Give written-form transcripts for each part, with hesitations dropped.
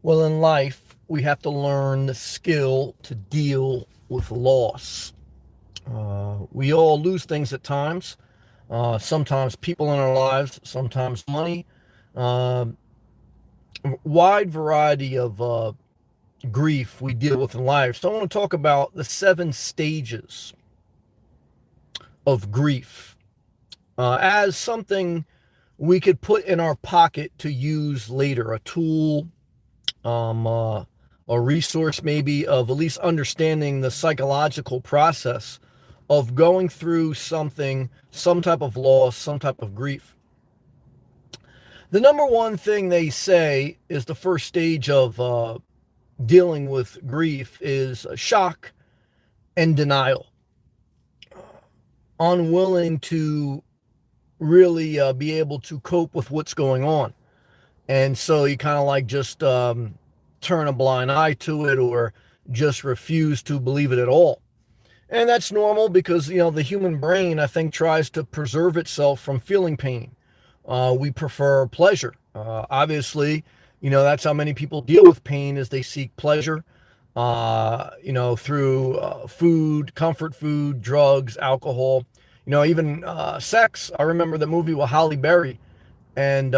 Well, in life, we have to learn the skill to deal with loss. We all lose things at times. Sometimes people in our lives, sometimes money. Uh, Wide variety of grief we deal with in life. So I want to talk about the 7 stages of grief as something we could put in our pocket to use later, a tool, um, uh, a resource maybe of at least understanding the psychological process of going through something, some type of loss, some type of grief. The number one thing they say is the first stage of dealing with grief is shock and denial, unwilling to really be able to cope with what's going on. And so you kind of like just turn a blind eye to it or just refuse to believe it at all. And that's normal because, the human brain, I think, tries to preserve itself from feeling pain. We prefer pleasure. Obviously, that's how many people deal with pain is they seek pleasure, through food, comfort food, drugs, alcohol, even sex. I remember the movie with Holly Berry and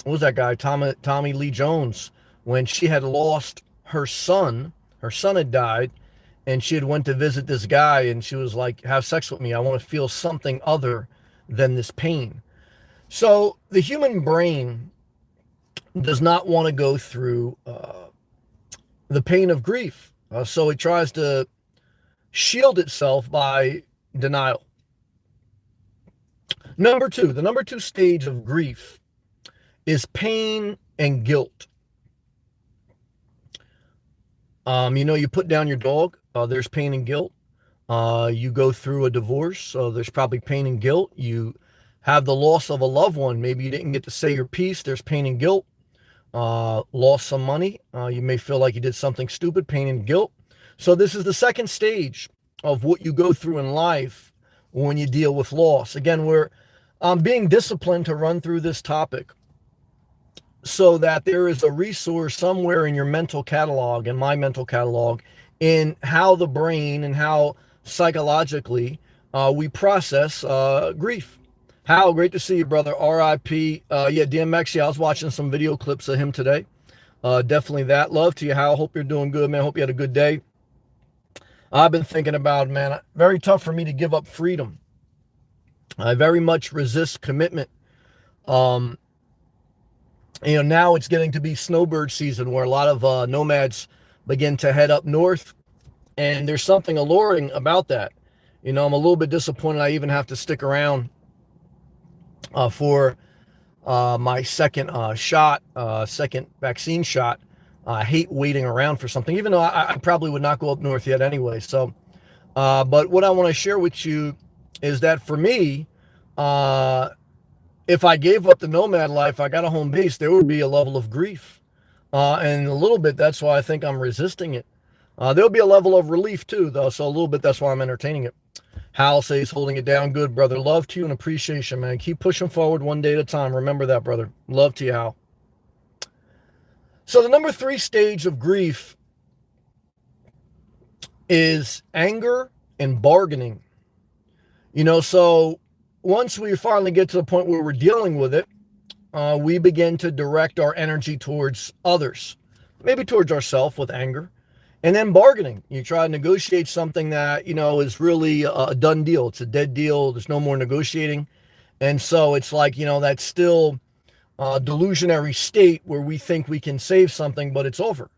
what was that guy, Tommy Lee Jones, when she had lost her son had died, and she had went to visit this guy, and she was like, have sex with me. I want to feel something other than this pain. So the human brain does not want to go through the pain of grief. So it tries to shield itself by denial. The number two stage of grief is pain and guilt. You put down your dog, there's pain and guilt. You go through a divorce, so there's probably pain and guilt. You have the loss of a loved one. Maybe you didn't get to say your piece, there's pain and guilt. Lost some money. You may feel like you did something stupid, pain and guilt. So this is the second stage of what you go through in life when you deal with loss. Again, we're being disciplined to run through this topic so that there is a resource somewhere in your mental catalog, in my mental catalog, in how the brain and how psychologically we process grief. Hal, great to see you, brother. R.I.P. Yeah, DMX. Yeah, I was watching some video clips of him today. Definitely that. Love to you, Hal. Hope you're doing good, man. Hope you had a good day. I've been thinking about, man, very tough for me to give up freedom. I very much resist commitment. Now it's getting to be snowbird season where a lot of nomads begin to head up north, and there's something alluring about that. I'm a little bit disappointed I even have to stick around for my second second vaccine shot. I hate waiting around for something, even though I probably would not go up north yet anyway. So, but what I want to share with you is that for me, if I gave up the nomad life, I got a home base, there would be a level of grief. And a little bit, that's why I think I'm resisting it. There'll be a level of relief too, though. So a little bit, that's why I'm entertaining it. Hal says, holding it down. Good, brother. Love to you and appreciation, man. Keep pushing forward one day at a time. Remember that, brother. Love to you, Hal. So the number 3 stage of grief is anger and bargaining. So once we finally get to the point where we're dealing with it, we begin to direct our energy towards others, maybe towards ourselves with anger. And then bargaining. You try to negotiate something that, is really a done deal. It's a dead deal. There's no more negotiating. And so it's like, that still delusionary state where we think we can save something, but it's over.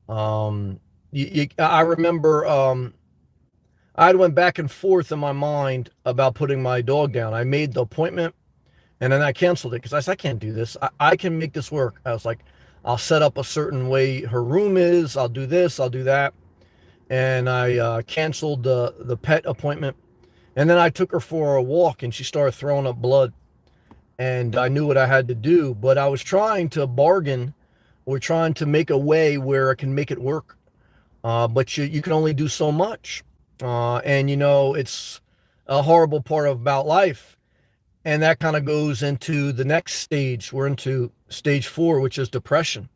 I remember I went back and forth in my mind about putting my dog down. I made the appointment and then I canceled it because I said, I can't do this. I can make this work. I was like, I'll set up a certain way her room is. I'll do this. I'll do that. And I canceled the pet appointment. And then I took her for a walk and she started throwing up blood. And I knew what I had to do. But I was trying to bargain or trying to make a way where I can make it work. But you can only do so much. And, it's a horrible part about life. And that kind of goes into the next stage. We're into stage 4, which is depression.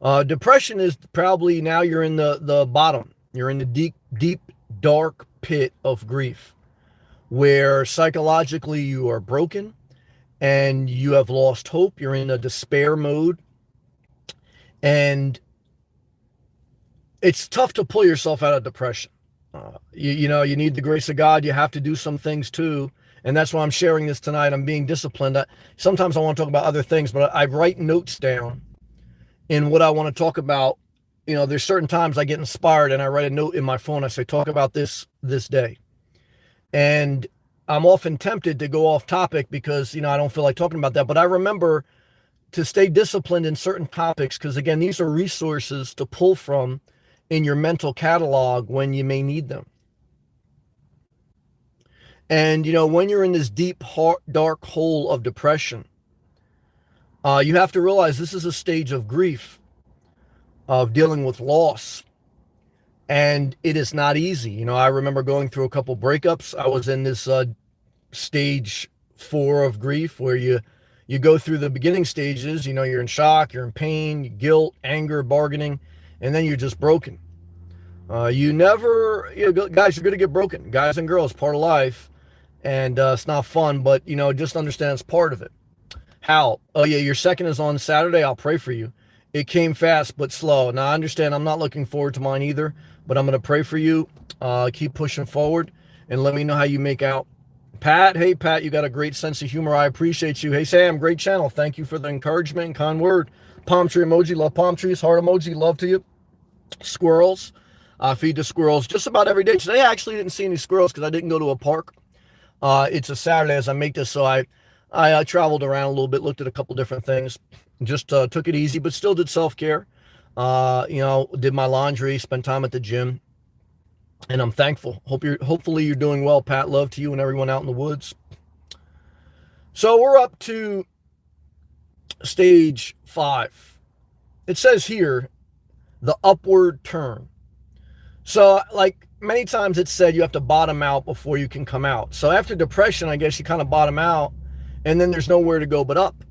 Depression is probably now you're in the bottom. You're in the deep, dark pit of grief where psychologically you are broken and you have lost hope. You're in a despair mode. And it's tough to pull yourself out of depression. You need the grace of God. You have to do some things too. And that's why I'm sharing this tonight. I'm being disciplined. Sometimes I want to talk about other things, but I write notes down in what I want to talk about. There's certain times I get inspired and I write a note in my phone. I say, talk about this day. And I'm often tempted to go off topic because, I don't feel like talking about that. But I remember to stay disciplined in certain topics because, again, these are resources to pull from in your mental catalog when you may need them. And, when you're in this deep, dark hole of depression, you have to realize this is a stage of grief, of dealing with loss. And it is not easy. I remember going through a couple breakups. I was in this stage 4 of grief where you go through the beginning stages. You're in shock, you're in pain, guilt, anger, bargaining, and then you're just broken. Guys, you're going to get broken. Guys and girls, part of life. And it's not fun, but, just understand it's part of it. How? Oh, yeah, your second is on Saturday. I'll pray for you. It came fast but slow. Now, I understand I'm not looking forward to mine either, but I'm going to pray for you. Keep pushing forward and let me know how you make out. Pat, hey, Pat, you got a great sense of humor. I appreciate you. Hey, Sam, great channel. Thank you for the encouragement and kind word. Palm tree emoji. Love palm trees. Heart emoji. Love to you. Squirrels. Feed the squirrels just about every day. Today, I actually didn't see any squirrels because I didn't go to a park. It's a Saturday as I make this, so I traveled around a little bit, looked at a couple different things, just took it easy, but still did self-care. Did my laundry, spent time at the gym, and I'm thankful. Hopefully you're doing well, Pat. Love to you and everyone out in the woods. So we're up to stage 5. It says here, the upward turn. So, like many times it's said, you have to bottom out before you can come out. So after depression, I guess you kind of bottom out, and then there's nowhere to go but up.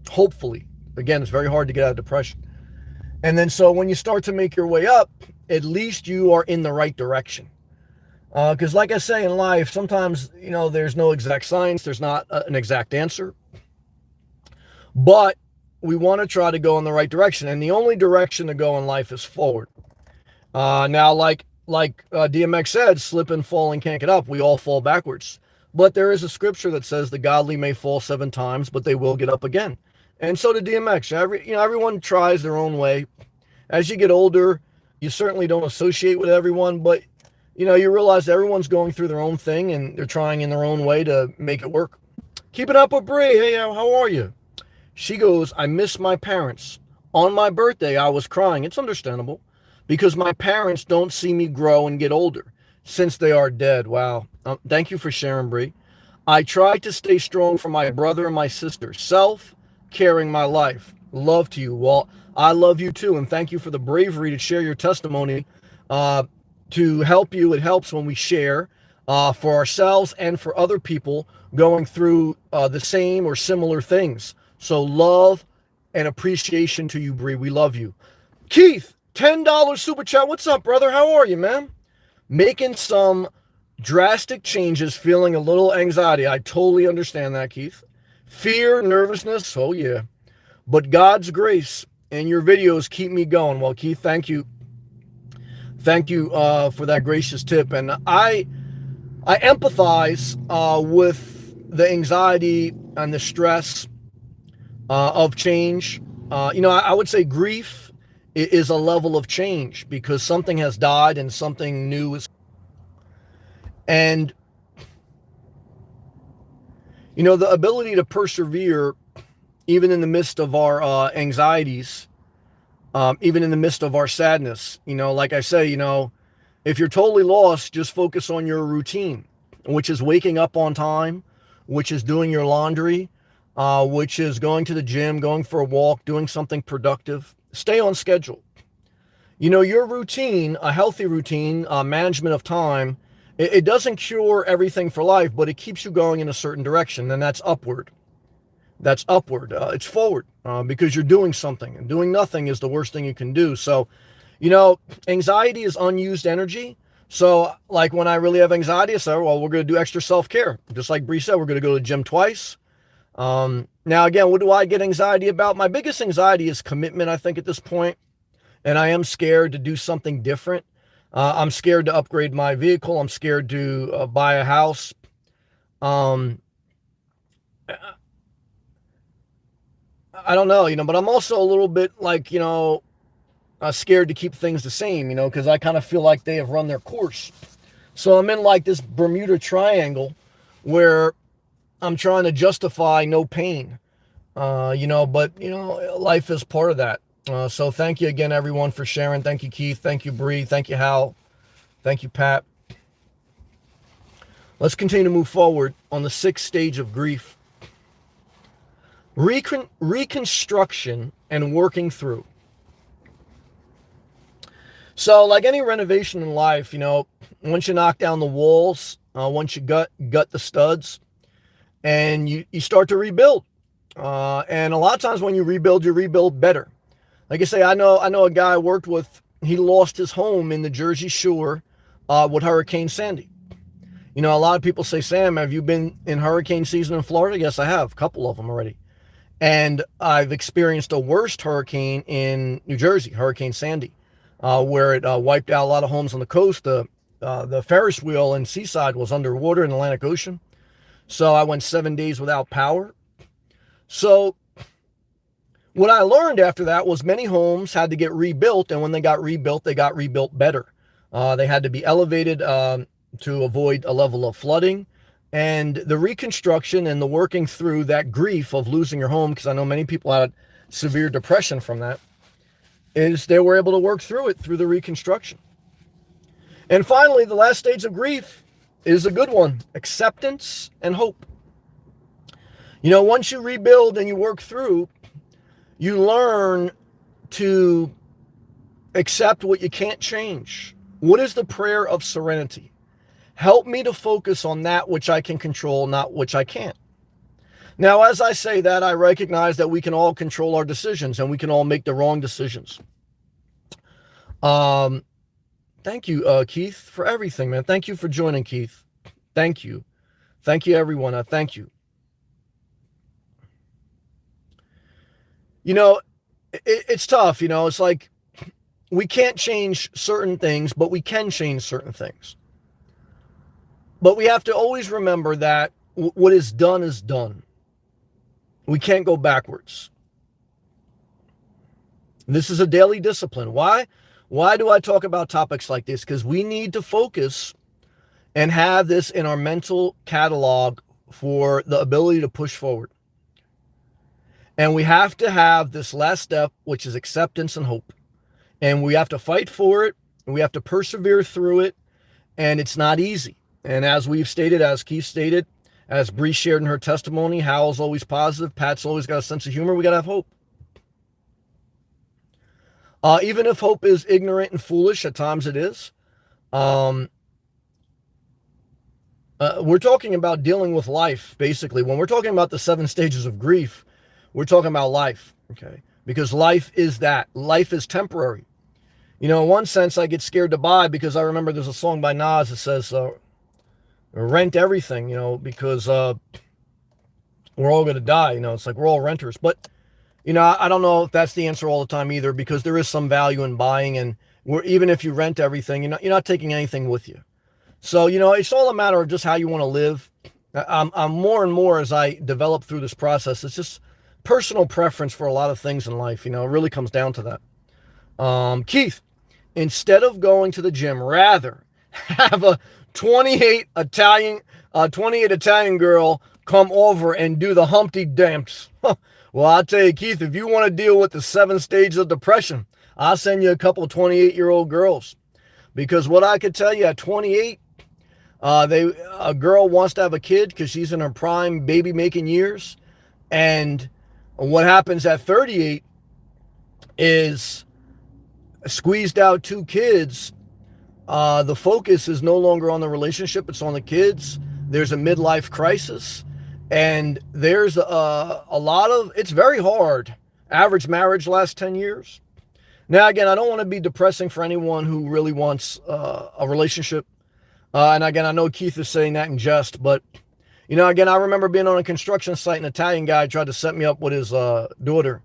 Hopefully. Again, it's very hard to get out of depression. And then so when you start to make your way up, at least you are in the right direction. Because like I say in life, sometimes, there's no exact science. There's not an exact answer. But we want to try to go in the right direction. And the only direction to go in life is forward. Now, like DMX said, slip and fall and can't get up. We all fall backwards. But there is a scripture that says the godly may fall 7 times, but they will get up again. And so did DMX. Everyone tries their own way. As you get older, you certainly don't associate with everyone, but you realize everyone's going through their own thing and they're trying in their own way to make it work. Keep it up with Bree. Hey, how are you? She goes, I miss my parents. On my birthday, I was crying. It's understandable because my parents don't see me grow and get older since they are dead. Wow. Thank you for sharing, Bree. I try to stay strong for my brother and my sister. Self-caring my life. Love to you. Well, I love you too. And thank you for the bravery to share your testimony to help you. It helps when we share for ourselves and for other people going through the same or similar things. So love and appreciation to you, Bree. We love you. Keith, $10 super chat. What's up, brother? How are you, man? Making some drastic changes, feeling a little anxiety. I totally understand that, Keith. Fear, nervousness. Oh, yeah. But God's grace and your videos keep me going. Well, Keith, thank you. Thank you for that gracious tip. And I empathize with the anxiety and the stress of change. I would say grief is a level of change because something has died and something new is. And, the ability to persevere even in the midst of our anxieties, even in the midst of our sadness, like I say, if you're totally lost, just focus on your routine, which is waking up on time, which is doing your laundry, which is going to the gym, going for a walk, doing something productive. Stay on schedule. Your routine, a healthy routine, management of time, it doesn't cure everything for life, but it keeps you going in a certain direction, and that's upward. that's upward. It's forward because you're doing something, and doing nothing is the worst thing you can do. So, anxiety is unused energy. So, like when I really have anxiety, I say, well, we're going to do extra self-care. Just like Bree said, we're going to go to the gym twice. Now, again, what do I get anxiety about? My biggest anxiety is commitment, I think, at this point. And I am scared to do something different. I'm scared to upgrade my vehicle. I'm scared to buy a house. I don't know, but I'm also a little bit like, scared to keep things the same, because I kind of feel like they have run their course. So I'm in like this Bermuda Triangle where I'm trying to justify no pain, but life is part of that. So thank you again, everyone, for sharing. Thank you, Keith. Thank you, Bree. Thank you, Hal. Thank you, Pat. Let's continue to move forward on the 6th stage of grief. Reconstruction and working through. So like any renovation in life, once you knock down the walls, once you gut the studs, and you start to rebuild. And a lot of times when you rebuild better. Like I say, I know a guy I worked with, he lost his home in the Jersey Shore with Hurricane Sandy. A lot of people say, Sam, have you been in hurricane season in Florida? Yes, I have, a couple of them already. And I've experienced a worst hurricane in New Jersey, Hurricane Sandy, where it wiped out a lot of homes on the coast. The Ferris wheel in Seaside was underwater in the Atlantic Ocean. So I went 7 days without power. So what I learned after that was many homes had to get rebuilt. And when they got rebuilt better. They had to be elevated to avoid a level of flooding. And the reconstruction and the working through that grief of losing your home, because I know many people had severe depression from that, is they were able to work through it through the reconstruction. And finally, the last stage of grief is a good one: acceptance and hope. Once you rebuild and you work through, you learn to accept what you can't change. What is the prayer of serenity? Help me to focus on that which I can control, not which I can't. Now, as I say that, I recognize that we can all control our decisions and we can all make the wrong decisions. Thank you, Keith, for everything, man. Thank you for joining, Keith. Thank you. Thank you, everyone. Thank you. It's tough. It's like we can't change certain things, but we can change certain things. But we have to always remember that what is done is done. We can't go backwards. This is a daily discipline. Why? Why do I talk about topics like this? Because we need to focus and have this in our mental catalog for the ability to push forward. And we have to have this last step, which is acceptance and hope. And we have to fight for it. And we have to persevere through it. And it's not easy. And as we've stated, as Keith stated, as Bree shared in her testimony, Hal's always positive. Pat's always got a sense of humor. We got to have hope. Even if hope is ignorant and foolish, at times it is. We're talking about dealing with life, basically. When we're talking about the 7 stages of grief, we're talking about life, okay? Because life is that. Life is temporary. In one sense, I get scared to buy because I remember there's a song by Nas that says, rent everything, because we're all going to die. It's like we're all renters. But, I don't know if that's the answer all the time either, because there is some value in buying. And even if you rent everything, you're not taking anything with you. So, it's all a matter of just how you want to live. I'm more and more, as I develop through this process, it's just personal preference for a lot of things in life. It really comes down to that. Keith, instead of going to the gym, rather have a 28 Italian girl come over and do the Humpty Dance. Well, I'll tell you, Keith, if you want to deal with the 7 stages of depression, I'll send you a couple of 28-year-old girls. Because what I could tell you at 28, a girl wants to have a kid because she's in her prime baby-making years. And what happens at 38 is squeezed out 2 kids. The focus is no longer on the relationship. It's on the kids. There's a midlife crisis. And there's a lot of, it's very hard. Average marriage lasts 10 years. Now, again, I don't want to be depressing for anyone who really wants a relationship. And again, I know Keith is saying that in jest, but, again, I remember being on a construction site, an Italian guy tried to set me up with his daughter.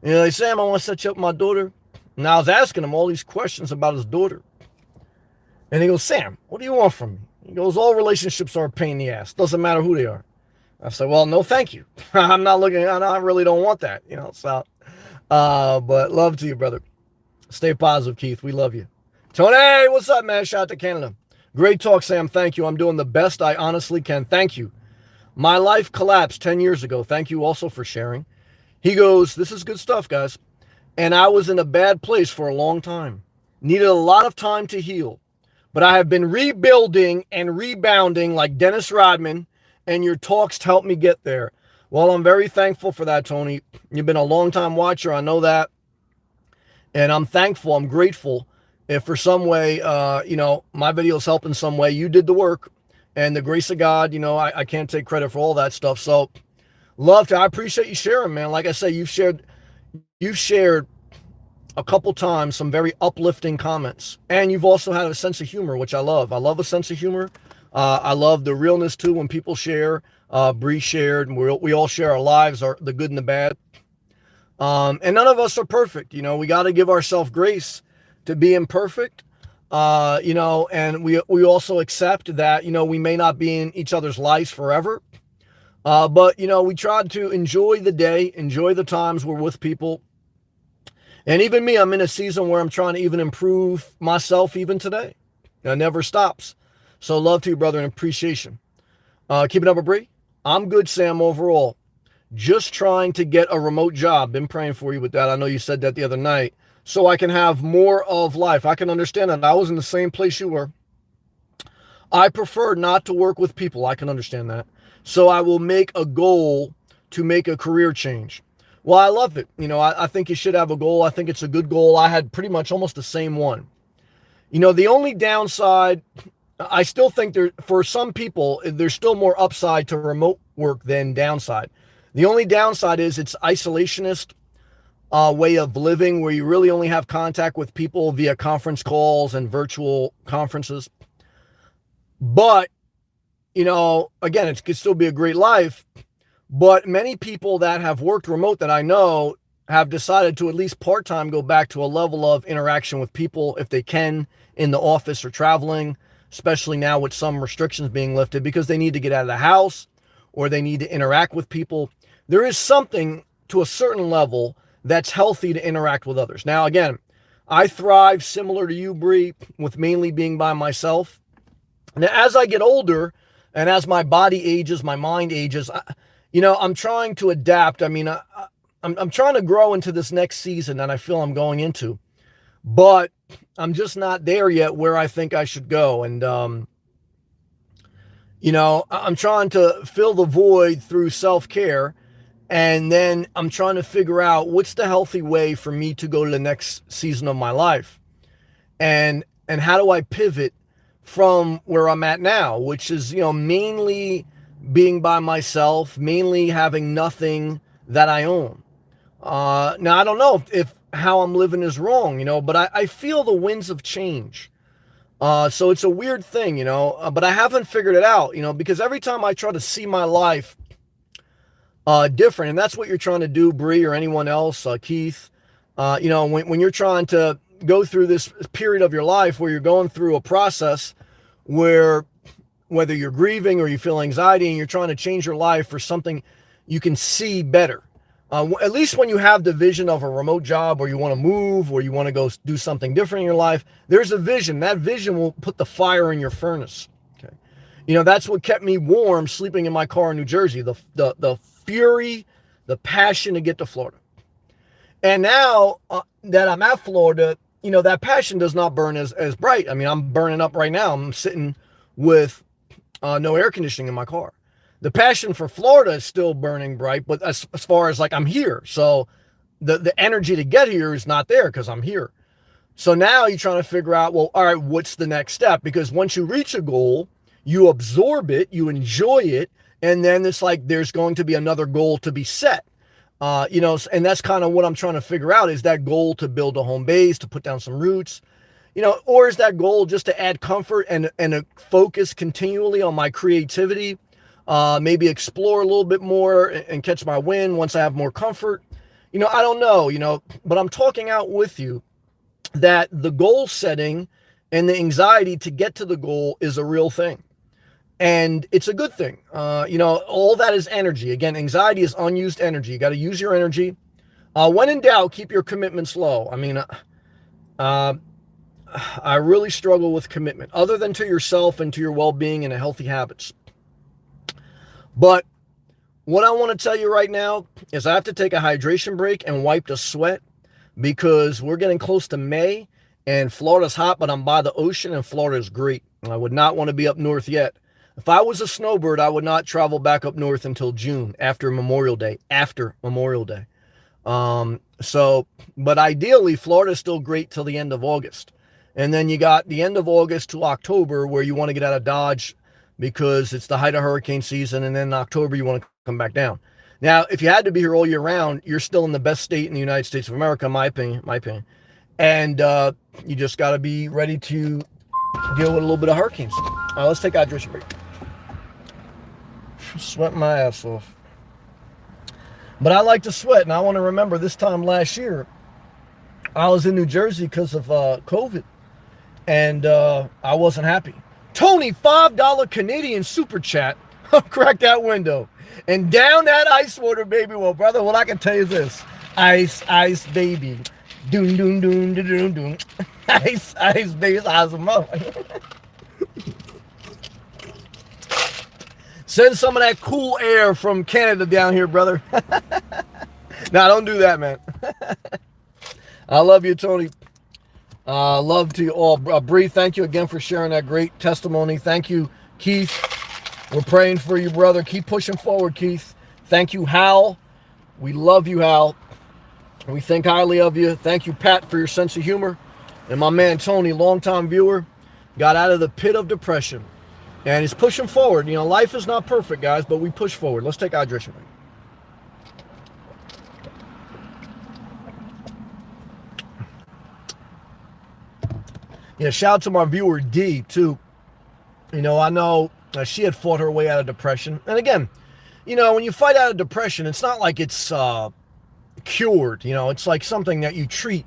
Like, Sam, I want to set you up with my daughter. And I was asking him all these questions about his daughter. And he goes, Sam, what do you want from me? He goes, all relationships are a pain in the ass. Doesn't matter who they are. I said, well, no, thank you. I'm not looking, I really don't want that, so, but love to you, brother. Stay positive, Keith. We love you. Tony, what's up, man? Shout out to Canada. Great talk, Sam. Thank you. I'm doing the best I honestly can. Thank you. My life collapsed 10 years ago. Thank you also for sharing. He goes, this is good stuff, guys. And I was in a bad place for a long time. Needed a lot of time to heal. But I have been rebuilding and rebounding like Dennis Rodman, and your talks helped me get there. Well, I'm very thankful for that, Tony. You've been a long-time watcher. I know that. And I'm thankful. I'm grateful if for some way, my videos help in some way. You did the work. And the grace of God, I can't take credit for all that stuff. So I appreciate you sharing, man. Like I say, you've shared a couple times some very uplifting comments. And you've also had a sense of humor, which I love. I love a sense of humor. I love the realness, too, when people share. Bree shared, and we all share our lives, the good and the bad. And none of us are perfect. We got to give ourselves grace to be imperfect. And we also accept that, we may not be in each other's lives forever. But, we try to enjoy the day, enjoy the times we're with people. And even me, I'm in a season where I'm trying to even improve myself even today. It never stops. So love to you, brother, and appreciation. Keep it up, Bree. I'm good, Sam, overall. Just trying to get a remote job. Been praying for you with that. I know you said that the other night. So I can have more of life. I can understand that. I was in the same place you were. I prefer not to work with people. I can understand that. So I will make a goal to make a career change. Well, I love it. I think you should have a goal. I think it's a good goal. I had pretty much almost the same one. The only downside, I still think for some people, there's still more upside to remote work than downside. The only downside is it's isolationist way of living where you really only have contact with people via conference calls and virtual conferences. But, again, it could still be a great life. But many people that have worked remote that I know have decided to at least part-time go back to a level of interaction with people if they can in the office or traveling, especially now with some restrictions being lifted because they need to get out of the house or they need to interact with people. There is something to a certain level that's healthy to interact with others. Now, again, I thrive similar to you, Bree, with mainly being by myself. Now, as I get older and as my body ages, my mind ages, I'm trying to adapt. I'm trying to grow into this next season that I feel I'm going into, but I'm just not there yet where I think I should go. And, I'm trying to fill the void through self-care. And then I'm trying to figure out what's the healthy way for me to go to the next season of my life. And how do I pivot from where I'm at now, which is, mainly being by myself, mainly having nothing that I own. Now, I don't know if how I'm living is wrong, but I feel the winds of change. So it's a weird thing, but I haven't figured it out, because every time I try to see my life different, and that's what you're trying to do, Bree, or anyone else, Keith, when you're trying to go through this period of your life where you're going through a process where whether you're grieving or you feel anxiety and you're trying to change your life for something you can see better. At least when you have the vision of a remote job or you want to move or you want to go do something different in your life, there's a vision. That vision will put the fire in your furnace. Okay. That's what kept me warm sleeping in my car in New Jersey, the fury, the passion to get to Florida. And now that I'm at Florida, that passion does not burn as bright. I'm burning up right now. I'm sitting with no air conditioning in my car. The passion for Florida is still burning bright, but as far as I'm here. So the energy to get here is not there because I'm here. So now you're trying to figure out, well, all right, what's the next step? Because once you reach a goal, you absorb it, you enjoy it, And then it's like there's going to be another goal to be set. And that's kind of what I'm trying to figure out. Is that goal to build a home base, to put down some roots, or is that goal just to add comfort and a focus continually on my creativity, maybe explore a little bit more and catch my wind once I have more comfort? I don't know, but I'm talking out with you that the goal setting and the anxiety to get to the goal is a real thing. And it's a good thing. All that is energy. Again, anxiety is unused energy. You got to use your energy. When in doubt, keep your commitments low. I mean, I really struggle with commitment, other than to yourself and to your well-being and healthy habits. But what I want to tell you right now is I have to take a hydration break and wipe the sweat, because we're getting close to May and Florida's hot, but I'm by the ocean and Florida is great. I would not want to be up north yet. If I was a snowbird, I would not travel back up north until June, after Memorial Day. But ideally, Florida is still great till the end of August. And then you got the end of August to October where you want to get out of Dodge because it's the height of hurricane season. And then in October, you want to come back down. Now, if you had to be here all year round, you're still in the best state in the United States of America, in my opinion. And you just got to be ready to deal with a little bit of hurricanes. Let's take a hydration break. Sweating my ass off. But I like to sweat, and I want to remember this time last year, I was in New Jersey because of COVID, and I wasn't happy. Tony, $5 Canadian super chat. Crack that window. And down that ice water, baby. Well, brother, what I can tell you is this. Ice, ice, baby. Doom, doom, doom, doom, doom, doom. Ice, ice, baby. Ice, Send some of that cool air from Canada down here, brother. Nah, don't do that, man. I love you, Tony. Love to you all. Bree, thank you again for sharing that great testimony. Thank you, Keith. We're praying for you, brother. Keep pushing forward, Keith. Thank you, Hal. We love you, Hal. We think highly of you. Thank you, Pat, for your sense of humor. And my man, Tony, longtime viewer, got out of the pit of depression. And he's pushing forward. Life is not perfect, guys, but we push forward. Let's take hydration break. Shout out to my viewer, D, too. I know she had fought her way out of depression. And again, when you fight out of depression, it's not like it's cured. It's like something that you treat,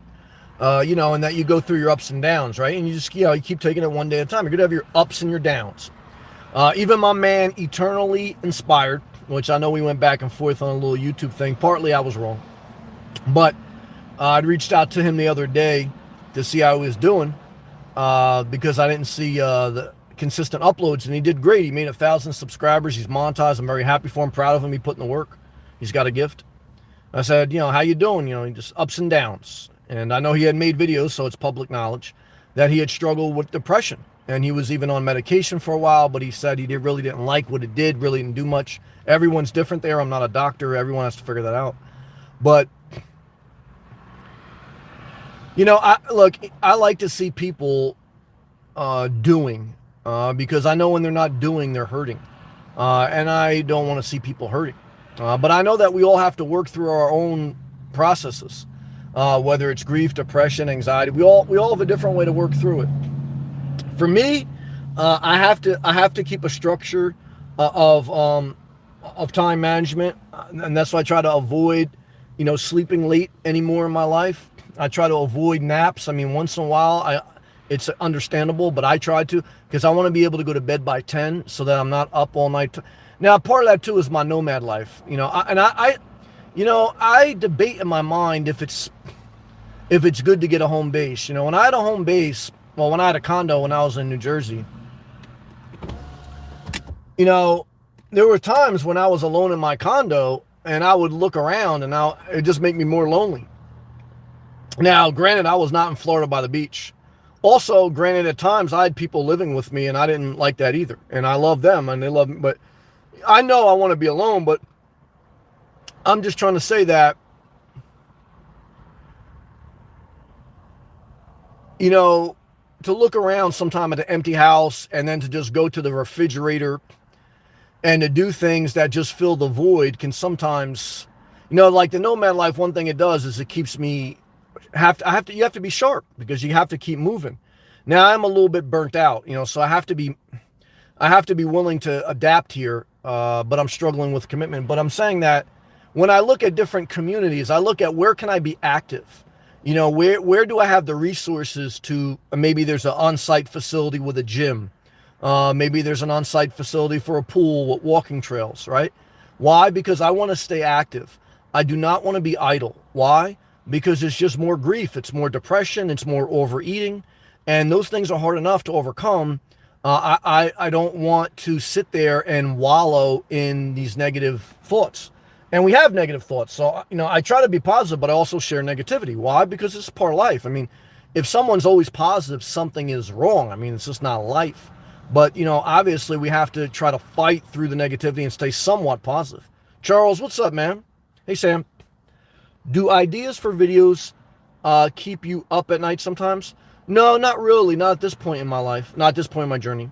and that you go through your ups and downs, right? And you just, you keep taking it one day at a time. You're going to have your ups and your downs. Even my man, Eternally Inspired, which I know we went back and forth on a little YouTube thing. Partly I was wrong. But I'd reached out to him the other day to see how he was doing, because I didn't see the consistent uploads, and he did great. He made 1,000 subscribers. He's monetized. I'm very happy for him, proud of him. He put in the work. He's got a gift. I said, how you doing? Just ups and downs. And I know he had made videos, so it's public knowledge, that he had struggled with depression. And he was even on medication for a while, but he said he really didn't like what it did, really didn't do much. Everyone's different there. I'm not a doctor. Everyone has to figure that out. But, I like to see people doing, because I know when they're not doing, they're hurting. And I don't want to see people hurting. But I know that we all have to work through our own processes, whether it's grief, depression, anxiety. We all have a different way to work through it. For me, I have to keep a structure of time management, and that's why I try to avoid, sleeping late anymore in my life. I try to avoid naps. I mean, once in a while, it's understandable, but I try to, because I want to be able to go to bed by 10 so that I'm not up all night. Now, part of that too is my nomad life, I debate in my mind if it's good to get a home base. When I had a home base, when I had a condo when I was in New Jersey, there were times when I was alone in my condo and I would look around and it just make me more lonely. Now, granted, I was not in Florida by the beach. Also, granted, at times I had people living with me and I didn't like that either. And I love them and they love me, but I know I want to be alone, but I'm just trying to say that, to look around sometime at an empty house and then to just go to the refrigerator and to do things that just fill the void can sometimes, like the nomad life, one thing it does is it keeps me you have to be sharp because you have to keep moving. Now I'm a little bit burnt out, so I have to be willing to adapt here, but I'm struggling with commitment. But I'm saying that when I look at different communities, I look at where can I be active? Where do I have the resources to, maybe there's an on-site facility with a gym. Maybe there's an on-site facility for a pool with walking trails, right? Why? Because I want to stay active. I do not want to be idle. Why? Because it's just more grief. It's more depression. It's more overeating. And those things are hard enough to overcome. I don't want to sit there and wallow in these negative thoughts. And we have negative thoughts. So, I try to be positive, but I also share negativity. Why? Because it's part of life. I mean, if someone's always positive, something is wrong. I mean, it's just not life. But, obviously we have to try to fight through the negativity and stay somewhat positive. Charles, what's up, man? Hey, Sam. Do ideas for videos keep you up at night sometimes? No, not really. Not at this point in my life. Not at this point in my journey.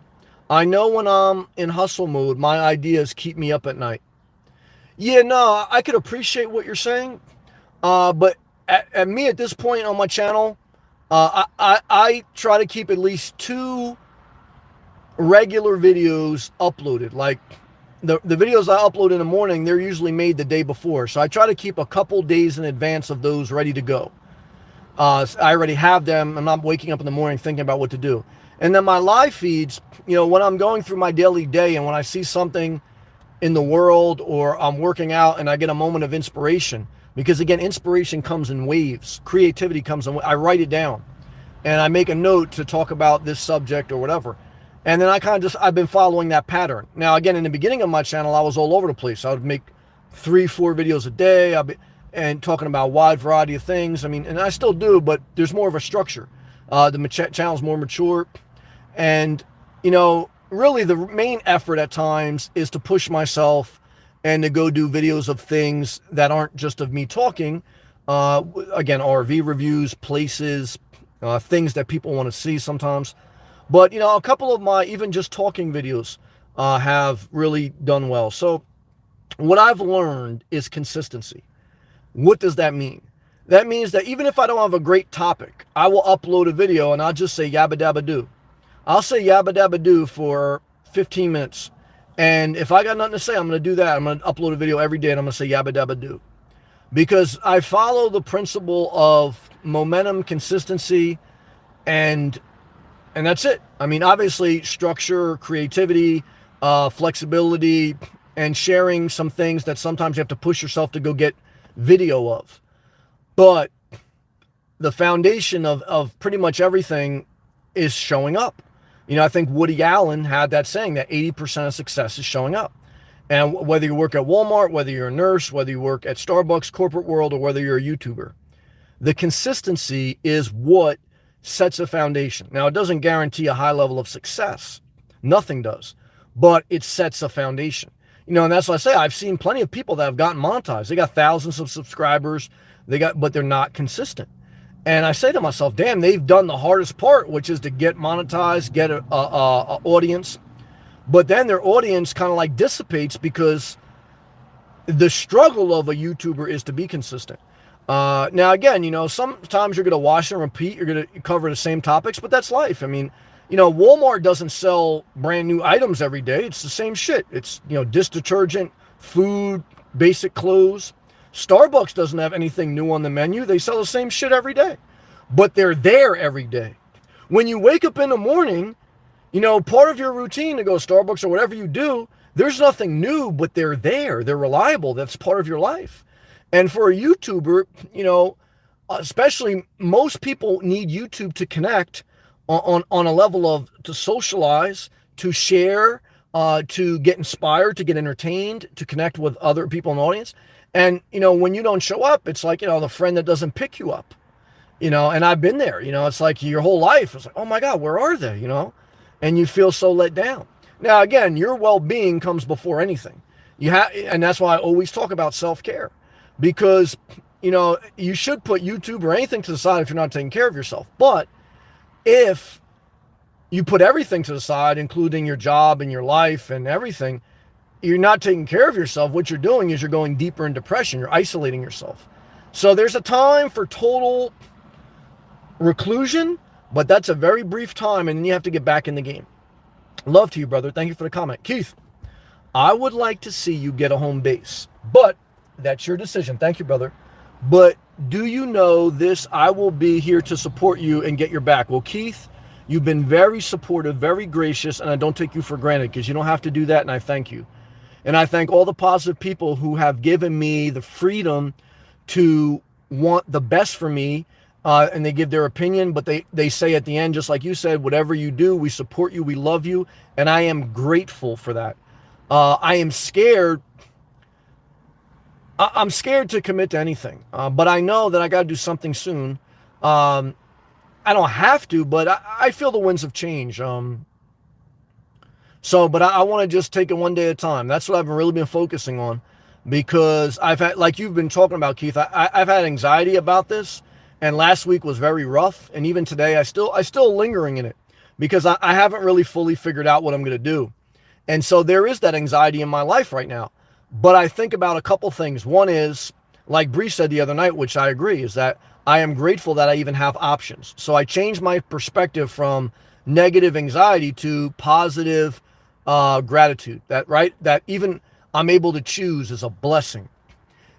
I know when I'm in hustle mode, my ideas keep me up at night. Yeah, no, I could appreciate what you're saying. But at me at this point on my channel, I try to keep at least 2 regular videos uploaded. Like the videos I upload in the morning, they're usually made the day before. So I try to keep a couple days in advance of those ready to go. I already have them. I'm not waking up in the morning thinking about what to do. And then my live feeds, when I'm going through my daily day and when I see something in the world or I'm working out and I get a moment of inspiration, because again, inspiration comes in waves. Creativity comes in, I write it down and I make a note to talk about this subject or whatever. And then I've been following that pattern. Now, again, in the beginning of my channel, I was all over the place. I would make 3-4 videos a day. And talking about a wide variety of things. I mean, and I still do, but there's more of a structure. The channel's more mature. And, really the main effort at times is to push myself and to go do videos of things that aren't just of me talking. Again, RV reviews, places, things that people want to see sometimes. But, a couple of my even just talking videos have really done well. So what I've learned is consistency. What does that mean? That means that even if I don't have a great topic, I will upload a video and I'll just say yabba dabba do. I'll say yabba dabba do for 15 minutes. And if I got nothing to say, I'm going to do that. I'm going to upload a video every day and I'm going to say yabba dabba do. Because I follow the principle of momentum, consistency, and that's it. I mean, obviously structure, creativity, flexibility, and sharing some things that sometimes you have to push yourself to go get video of. But the foundation of pretty much everything is showing up. I think Woody Allen had that saying that 80% of success is showing up. And whether you work at Walmart, whether you're a nurse, whether you work at Starbucks, corporate world, or whether you're a YouTuber, the consistency is what sets a foundation. Now, it doesn't guarantee a high level of success. Nothing does. But it sets a foundation. And that's what I say. I've seen plenty of people that have gotten monetized. They got thousands of subscribers, but they're not consistent. And I say to myself, damn, they've done the hardest part, which is to get monetized, get a audience. But then their audience kind of like dissipates because the struggle of a YouTuber is to be consistent. Now, again, sometimes you're going to wash and repeat. You're going to cover the same topics, but that's life. I mean, Walmart doesn't sell brand new items every day. It's the same shit. It's, dish detergent, food, basic clothes. Starbucks doesn't have anything new on the menu. They sell the same shit every day, but they're there every day. When you wake up in the morning, part of your routine to go to Starbucks or whatever you do, there's nothing new, but they're there. They're reliable. That's part of your life. And for a YouTuber, especially most people need YouTube to connect on a level of to socialize, to share, to get inspired, to get entertained, to connect with other people in the audience. And, when you don't show up, it's like, the friend that doesn't pick you up, and I've been there, it's like your whole life. It's like, oh my God, where are they? And you feel so let down. Now, again, your well-being comes before anything. And that's why I always talk about self-care, because, you should put YouTube or anything to the side if you're not taking care of yourself. But if you put everything to the side, including your job and your life and everything, you're not taking care of yourself. What you're doing is you're going deeper in depression. You're isolating yourself. So there's a time for total reclusion, but that's a very brief time, and then you have to get back in the game. Love to you, brother. Thank you for the comment. Keith, I would like to see you get a home base, but that's your decision. Thank you, brother. But do you know this? I will be here to support you and get your back. Well, Keith, you've been very supportive, very gracious, and I don't take you for granted because you don't have to do that, and I thank you. And I thank all the positive people who have given me the freedom to want the best for me, and they give their opinion, but they say at the end, just like you said, whatever you do, we support you, we love you, and I am grateful for that. I am scared. I'm scared to commit to anything, but I know that I got to do something soon. I don't have to, but I feel the winds of change. But I want to just take it one day at a time. That's what I've really been focusing on, because I've had, like you've been talking about, Keith, I've had anxiety about this, and last week was very rough, and even today I still lingering in it because I haven't really fully figured out what I'm going to do. And so there is that anxiety in my life right now. But I think about a couple things. One is, like Bree said the other night, which I agree, is that I am grateful that I even have options. So I changed my perspective from negative anxiety to positive gratitude. That even I'm able to choose is a blessing.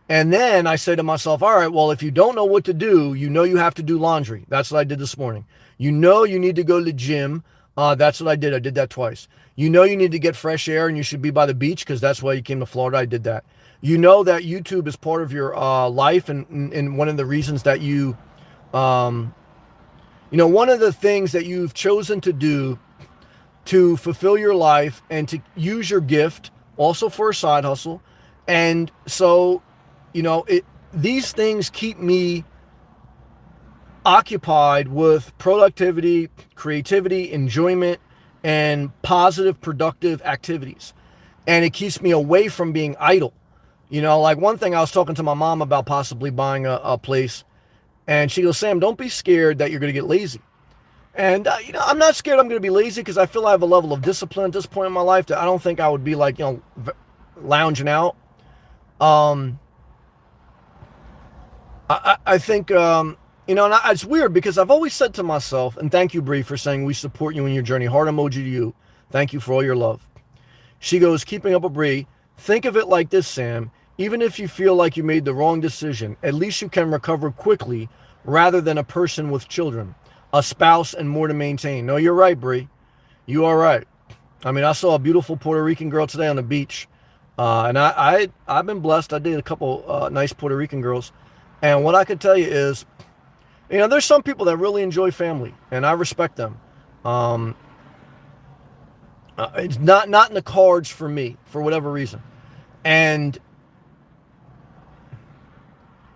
And then I say to myself, all right, well, if you don't know what to do, you know you have to do laundry. That's what I did this morning. You know you need to go to the gym. That's what I did. I did that twice. You know you need to get fresh air and you should be by the beach because that's why you came to Florida. I did that. You know that YouTube is part of your life, and one of the reasons that one of the things that you've chosen to do to fulfill your life and to use your gift also for a side hustle. And so, these things keep me occupied with productivity, creativity, enjoyment, and positive, productive activities. And it keeps me away from being idle. Like one thing, I was talking to my mom about possibly buying a place, and she goes, Sam, don't be scared that you're going to get lazy. And, I'm not scared I'm going to be lazy because I feel I have a level of discipline at this point in my life that I don't think I would be like, lounging out. I think, and it's weird because I've always said to myself, and thank you, Bree, for saying we support you in your journey. Heart emoji to you. Thank you for all your love. She goes, keeping up with Bree, think of it like this, Sam. Even if you feel like you made the wrong decision, at least you can recover quickly rather than a person with children, a spouse, and more to maintain. No, you're right, Bree. You are right. I mean, I saw a beautiful Puerto Rican girl today on the beach, and I've been blessed. I dated a couple nice Puerto Rican girls, and what I could tell you is, there's some people that really enjoy family, and I respect them. It's not in the cards for me, for whatever reason. And,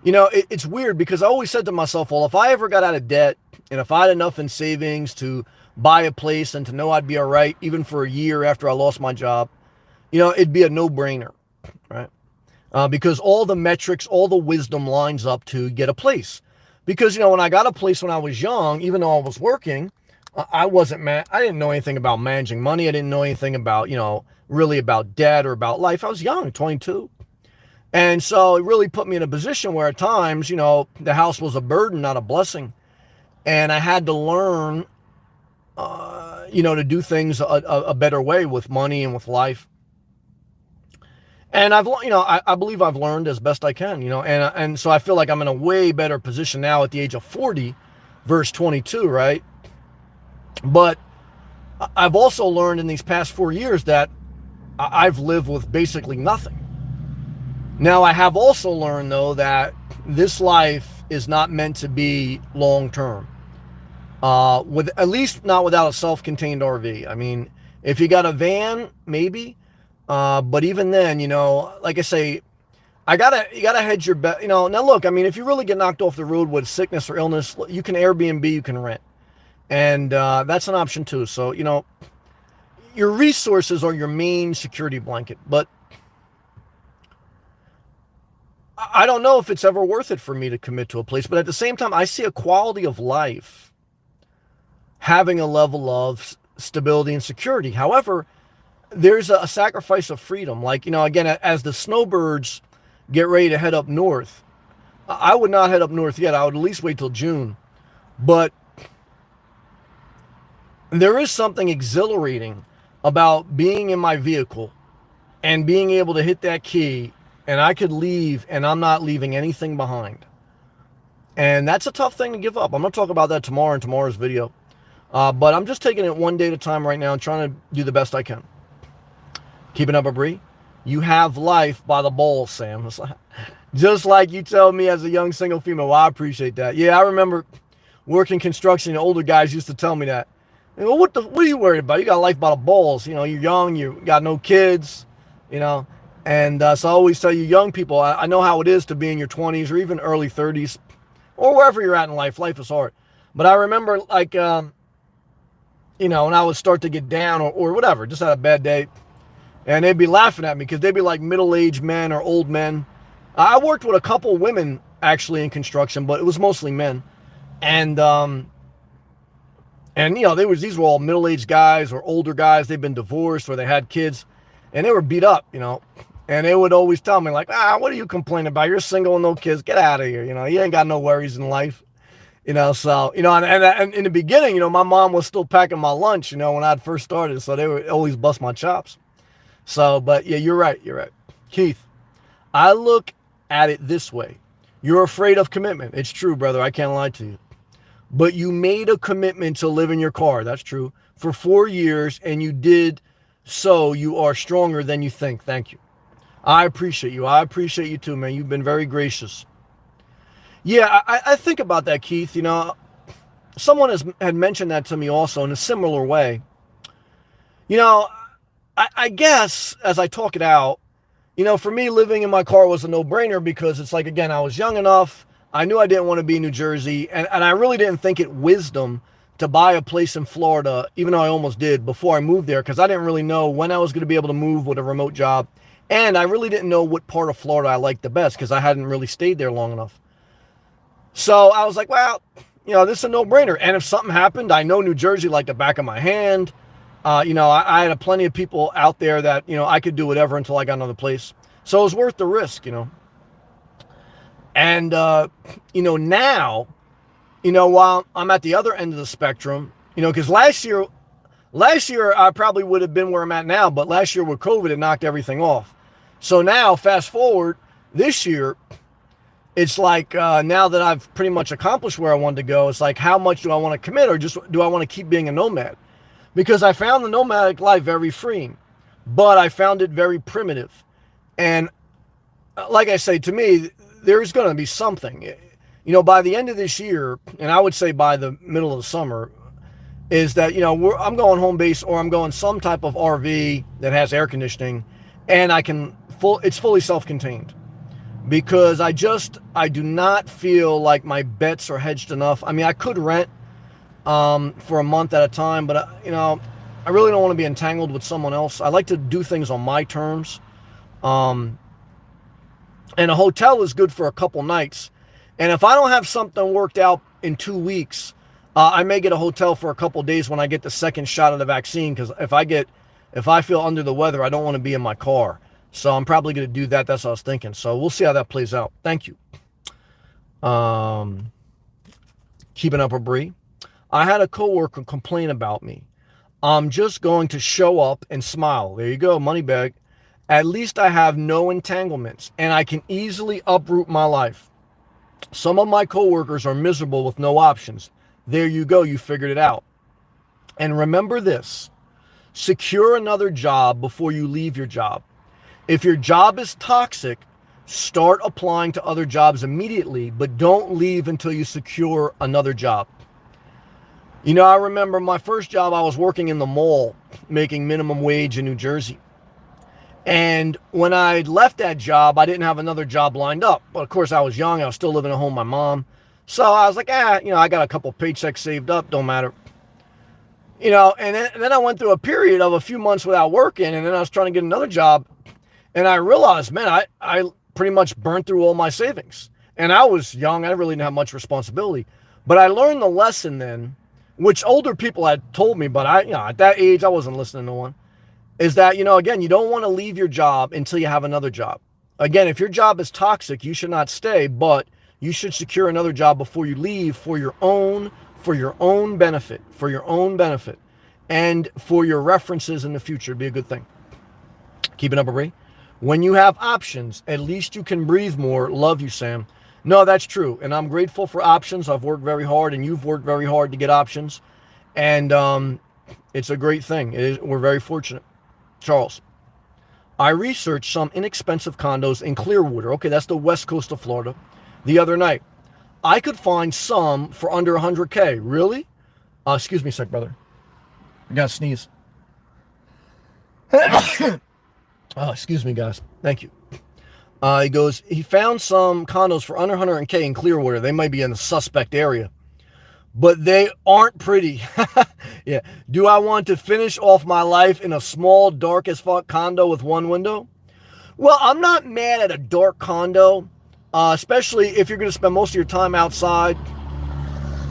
it's weird because I always said to myself, well, if I ever got out of debt and if I had enough in savings to buy a place and to know I'd be all right, even for a year after I lost my job, it'd be a no-brainer, right? Because all the metrics, all the wisdom lines up to get a place. Because, when I got a place when I was young, even though I was working, I didn't know anything about managing money. I didn't know anything about, really about debt or about life. I was young, 22. And so it really put me in a position where at times, the house was a burden, not a blessing. And I had to learn, to do things a better way with money and with life. And I believe I've learned as best I can, and so I feel like I'm in a way better position now at the age of 40 versus 22, right? But I've also learned in these past 4 years that I've lived with basically nothing. Now, I have also learned, though, that this life is not meant to be long-term. With at least not without a self-contained RV. I mean, if you got a van, maybe. But even then, like I say, you gotta hedge your bet. Now look, I mean, if you really get knocked off the road with sickness or illness, you can Airbnb, you can rent. And that's an option too. So, your resources are your main security blanket. But I don't know if it's ever worth it for me to commit to a place. But at the same time, I see a quality of life having a level of stability and security. However, there's a sacrifice of freedom. Like, again, as the snowbirds get ready to head up north, I would not head up north yet. I would at least wait till June. But there is something exhilarating about being in my vehicle and being able to hit that key, and I could leave and I'm not leaving anything behind. And that's a tough thing to give up. I'm going to talk about that tomorrow in tomorrow's video. But I'm just taking it one day at a time right now and trying to do the best I can. Keeping up a Bree. You have life by the balls, Sam. Just like you tell me as a young single female. Well, I appreciate that. Yeah, I remember working construction, and older guys used to tell me that. Well, what are you worried about? You got life by the balls. You're young, you got no kids, And so I always tell you young people, I know how it is to be in your 20s or even early 30s or wherever you're at in life. Life is hard. But I remember, like, when I would start to get down or whatever, just had a bad day. And they'd be laughing at me because they'd be like middle-aged men or old men. I worked with a couple women, actually, in construction, but it was mostly men. And these were all middle-aged guys or older guys. They'd been divorced or they had kids. And they were beat up, And they would always tell me, like, what are you complaining about? You're single and no kids. Get out of here. You ain't got no worries in life. So, and in the beginning, my mom was still packing my lunch, when I'd first started. So they would always bust my chops. So, but yeah, you're right. You're right. Keith, I look at it this way. You're afraid of commitment. It's true, brother. I can't lie to you. But you made a commitment to live in your car. That's true. For 4 years, and you did so. You are stronger than you think. Thank you. I appreciate you. I appreciate you too, man. You've been very gracious. Yeah, I think about that, Keith. Someone had mentioned that to me also in a similar way. I guess as I talk it out, for me, living in my car was a no-brainer because it's like, again, I was young enough. I knew I didn't want to be in New Jersey, and I really didn't think it wisdom to buy a place in Florida, even though I almost did before I moved there, because I didn't really know when I was going to be able to move with a remote job, and I really didn't know what part of Florida I liked the best because I hadn't really stayed there long enough. So I was like, well, this is a no-brainer, and if something happened, I know New Jersey like the back of my hand. I had plenty of people out there that, I could do whatever until I got another place. So it was worth the risk, And, now, while I'm at the other end of the spectrum, because last year I probably would have been where I'm at now, but last year with COVID, it knocked everything off. So now, fast forward, this year, it's like now that I've pretty much accomplished where I wanted to go, it's like, how much do I want to commit or just do I want to keep being a nomad? Because I found the nomadic life very freeing, but I found it very primitive. And like I say, to me, there's going to be something. By the end of this year, and I would say by the middle of the summer, is that, I'm going home base or I'm going some type of RV that has air conditioning, and it's fully self-contained. Because I do not feel like my bets are hedged enough. I mean, I could rent for a month at a time, but I really don't want to be entangled with someone else. I like to do things on my terms. And a hotel is good for a couple nights. And if I don't have something worked out in 2 weeks, I may get a hotel for a couple days when I get the second shot of the vaccine. Because if I feel under the weather, I don't want to be in my car. So I'm probably going to do that. That's what I was thinking. So we'll see how that plays out. Thank you. Keeping up a Bree. I had a coworker complain about me. I'm just going to show up and smile. There you go, money bag. At least I have no entanglements, and I can easily uproot my life. Some of my coworkers are miserable with no options. There you go, you figured it out. And remember this, secure another job before you leave your job. If your job is toxic, start applying to other jobs immediately, but don't leave until you secure another job. I remember my first job, I was working in the mall, making minimum wage in New Jersey. And when I left that job, I didn't have another job lined up. But of course, I was young. I was still living at home with my mom. So I was like, I got a couple paychecks saved up. Don't matter. And then I went through a period of a few months without working. And then I was trying to get another job. And I realized, man, I pretty much burned through all my savings. And I was young. I really didn't have much responsibility. But I learned the lesson then, which older people had told me. But at that age, I wasn't listening to one. is that, again, you don't want to leave your job until you have another job. Again, if your job is toxic, you should not stay, but you should secure another job before you leave for your own benefit, and for your references in the future. It'd be a good thing. Keep it up, Ray. When you have options, at least you can breathe more. Love you, Sam. No, that's true. And I'm grateful for options. I've worked very hard, and you've worked very hard to get options. And it's a great thing. We're very fortunate. Charles, I researched some inexpensive condos in Clearwater. Okay, that's the west coast of Florida. The other night, I could find some for under 100K. Really? Excuse me a sec, brother. I got to sneeze. Excuse me, guys. Thank you. He goes, he found some condos for under 100K in Clearwater. They might be in the suspect area, but they aren't pretty. Yeah. Do I want to finish off my life in a small, dark as fuck condo with one window? Well, I'm not mad at a dark condo, especially if you're going to spend most of your time outside.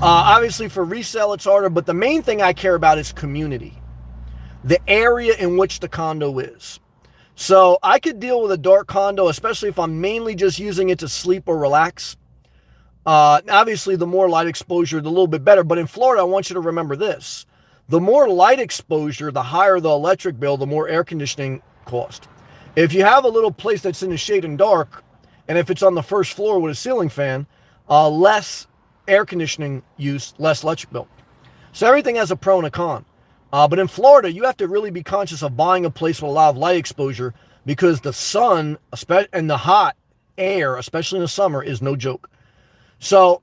Obviously, for resale, it's harder, but the main thing I care about is community, the area in which the condo is. So I could deal with a dark condo, especially if I'm mainly just using it to sleep or relax. Obviously, the more light exposure, the little bit better. But in Florida, I want you to remember this. The more light exposure, the higher the electric bill, the more air conditioning cost. If you have a little place that's in the shade and dark, and if it's on the first floor with a ceiling fan, less air conditioning use, less electric bill. So everything has a pro and a con. But in Florida, you have to really be conscious of buying a place with a lot of light exposure, because the sun and the hot air, especially in the summer, is no joke. So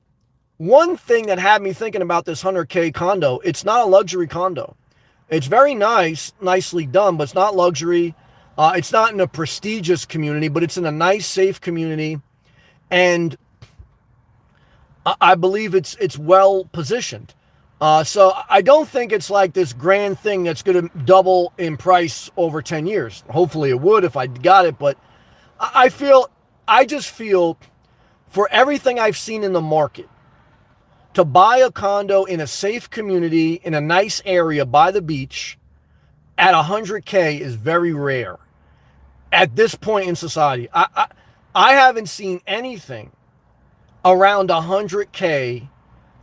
one thing that had me thinking about this 100K condo, it's not a luxury condo. It's very nice, nicely done, but it's not luxury. It's not in a prestigious community, but it's in a nice, safe community. And I believe it's well positioned. So I don't think it's like this grand thing that's going to double in price over 10 years. Hopefully it would if I got it. But I just feel for everything I've seen in the market, to buy a condo in a safe community, in a nice area by the beach at 100K is very rare at this point in society. I haven't seen anything around 100K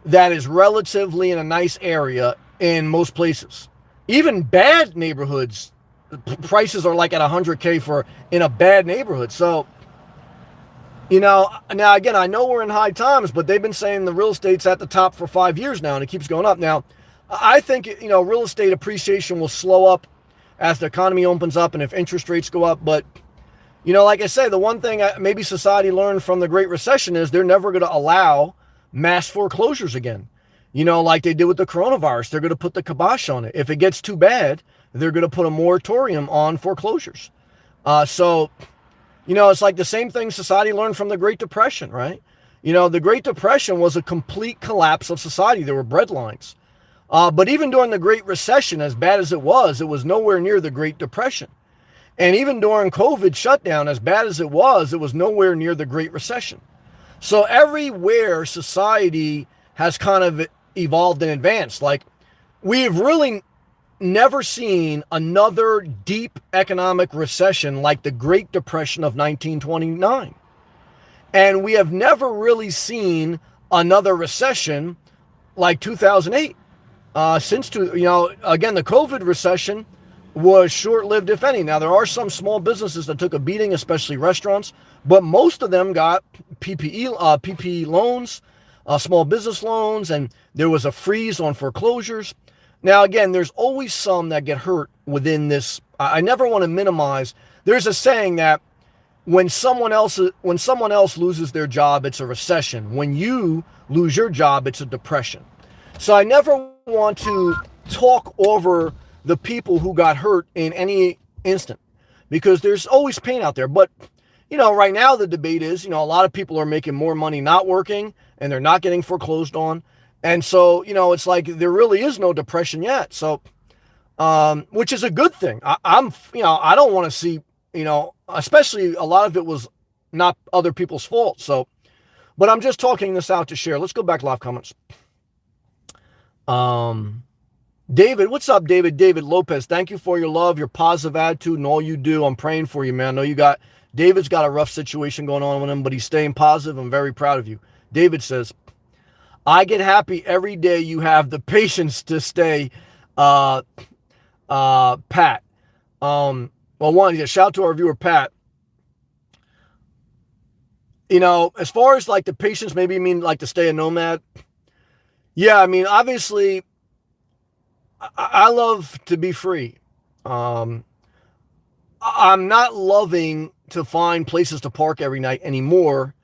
that is relatively in a nice area in most places. Even bad neighborhoods, prices are like at 100K for in a bad neighborhood. So, now again, I know we're in high times, but they've been saying the real estate's at the top for 5 years now, and it keeps going up. Now, I think, real estate appreciation will slow up as the economy opens up and if interest rates go up. But, like I say, the one thing maybe society learned from the Great Recession is they're never going to allow mass foreclosures again. Like they did with the coronavirus, they're going to put the kibosh on it. If it gets too bad, they're going to put a moratorium on foreclosures. So, it's like the same thing society learned from the Great Depression, right? The Great Depression was a complete collapse of society. There were breadlines. But even during the Great Recession, as bad as it was nowhere near the Great Depression. And even during COVID shutdown, as bad as it was nowhere near the Great Recession. So everywhere society has kind of evolved and advanced. Like, we've really never seen another deep economic recession like the Great Depression of 1929. And we have never really seen another recession like 2008. Again, the COVID recession was short-lived, if any. Now, there are some small businesses that took a beating, especially restaurants, but most of them got PPE loans, small business loans, and there was a freeze on foreclosures. Now, again, there's always some that get hurt within this. I never want to minimize. There's a saying that when someone else loses their job, it's a recession. When you lose your job, it's a depression. So I never want to talk over the people who got hurt in any instant, because there's always pain out there. But, right now the debate is, a lot of people are making more money not working, and they're not getting foreclosed on. And so, it's like there really is no depression yet. So, which is a good thing. I don't want to see, especially a lot of it was not other people's fault. So, but I'm just talking this out to share. Let's go back to live comments. David, what's up, David? David Lopez, thank you for your love, your positive attitude, and all you do. I'm praying for you, man. I know David's got a rough situation going on with him, but he's staying positive. I'm very proud of you. David says, I get happy every day you have the patience to stay uh, Pat. Well, one, yeah, shout out to our viewer, Pat. As far as like the patience, maybe you mean like to stay a nomad. Yeah, I mean, obviously, I love to be free. Um, I'm not loving to find places to park every night anymore.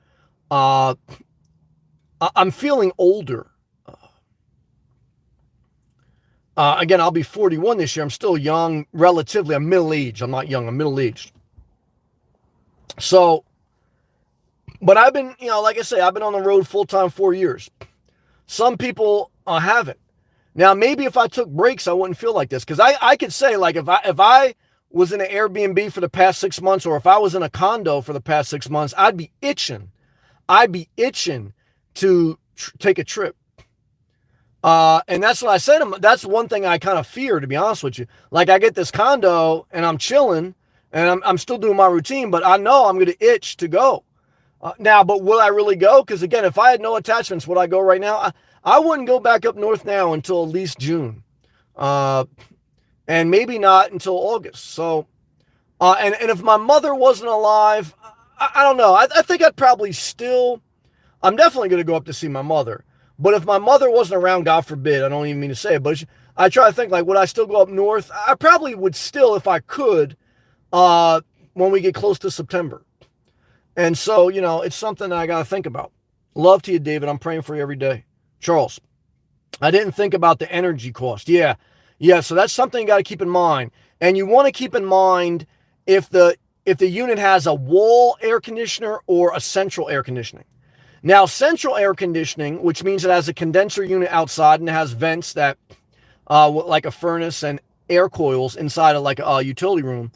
Uh, I'm feeling older. Again, I'll be 41 this year. I'm still young, relatively. I'm middle-aged. I'm not young. I'm middle-aged. So, but I've been, like I say, I've been on the road full-time 4 years. Some people haven't. Now, maybe if I took breaks, I wouldn't feel like this. Because I could say, like, if I was in an Airbnb for the past 6 months, or if I was in a condo for the past 6 months, I'd be itching. I'd be itching to take a trip. And that's what I said. That's one thing I kind of fear, to be honest with you. Like, I get this condo and I'm chilling and I'm still doing my routine, but I know I'm going to itch to go. Now, but will I really go? Because again, if I had no attachments, would I go right now? I wouldn't go back up north now until at least June. And maybe not until August. So, and if my mother wasn't alive, I don't know. I think I'd probably still, I'm definitely going to go up to see my mother. But if my mother wasn't around, God forbid, I don't even mean to say it, but I try to think, like, would I still go up north? I probably would still, if I could, when we get close to September. And so, it's something that I got to think about. Love to you, David. I'm praying for you every day. Charles, I didn't think about the energy cost. Yeah. So that's something you got to keep in mind. And you want to keep in mind if the unit has a wall air conditioner or a central air conditioning. Now, central air conditioning, which means it has a condenser unit outside and it has vents that, like a furnace and air coils inside of like a utility room.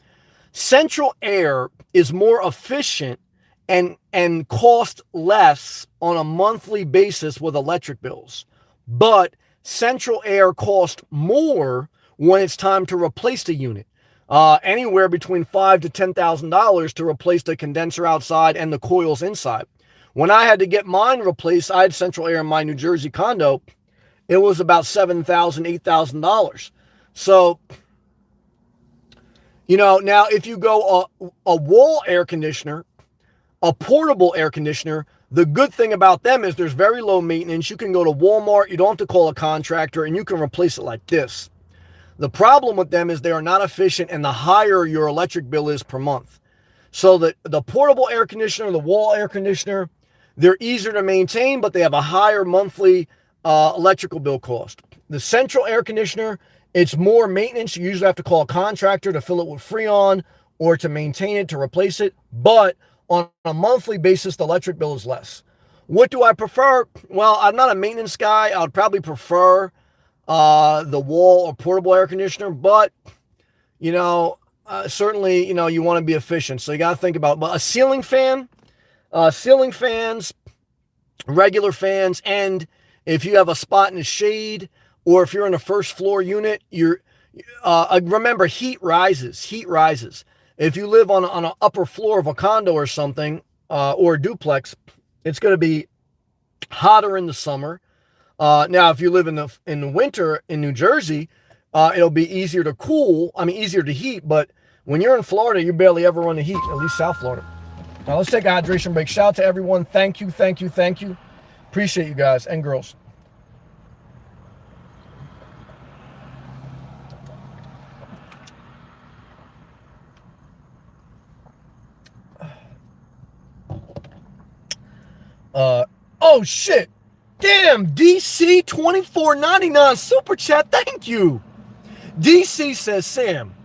Central air is more efficient and cost less on a monthly basis with electric bills. But central air costs more when it's time to replace the unit. Anywhere between $5,000 to $10,000 to replace the condenser outside and the coils inside. When I had to get mine replaced, I had central air in my New Jersey condo. It was about $7,000, $8,000. So, now if you go a wall air conditioner, a portable air conditioner, the good thing about them is there's very low maintenance. You can go to Walmart, you don't have to call a contractor, and you can replace it like this. The problem with them is they are not efficient, and the higher your electric bill is per month. So the portable air conditioner, the wall air conditioner, they're easier to maintain, but they have a higher monthly electrical bill cost. The central air conditioner, it's more maintenance. You usually have to call a contractor to fill it with Freon or to maintain it, to replace it. But on a monthly basis, the electric bill is less. What do I prefer? Well, I'm not a maintenance guy. I would probably prefer the wall or portable air conditioner, but, certainly, you want to be efficient. So you got to think about, but a ceiling fans, regular fans, and if you have a spot in the shade, or if you're in a first floor unit, remember, heat rises. If you live on an upper floor of a condo or something, or a duplex, it's going to be hotter in the summer. Now, if you live in the winter in New Jersey, it'll be easier to heat. But when you're in Florida, you barely ever run the heat, at least South Florida. Now, let's take a hydration break. Shout out to everyone. Thank you. Appreciate you guys and girls. Oh shit. Damn, DC 24.99 super chat. Thank you. DC says, Sam,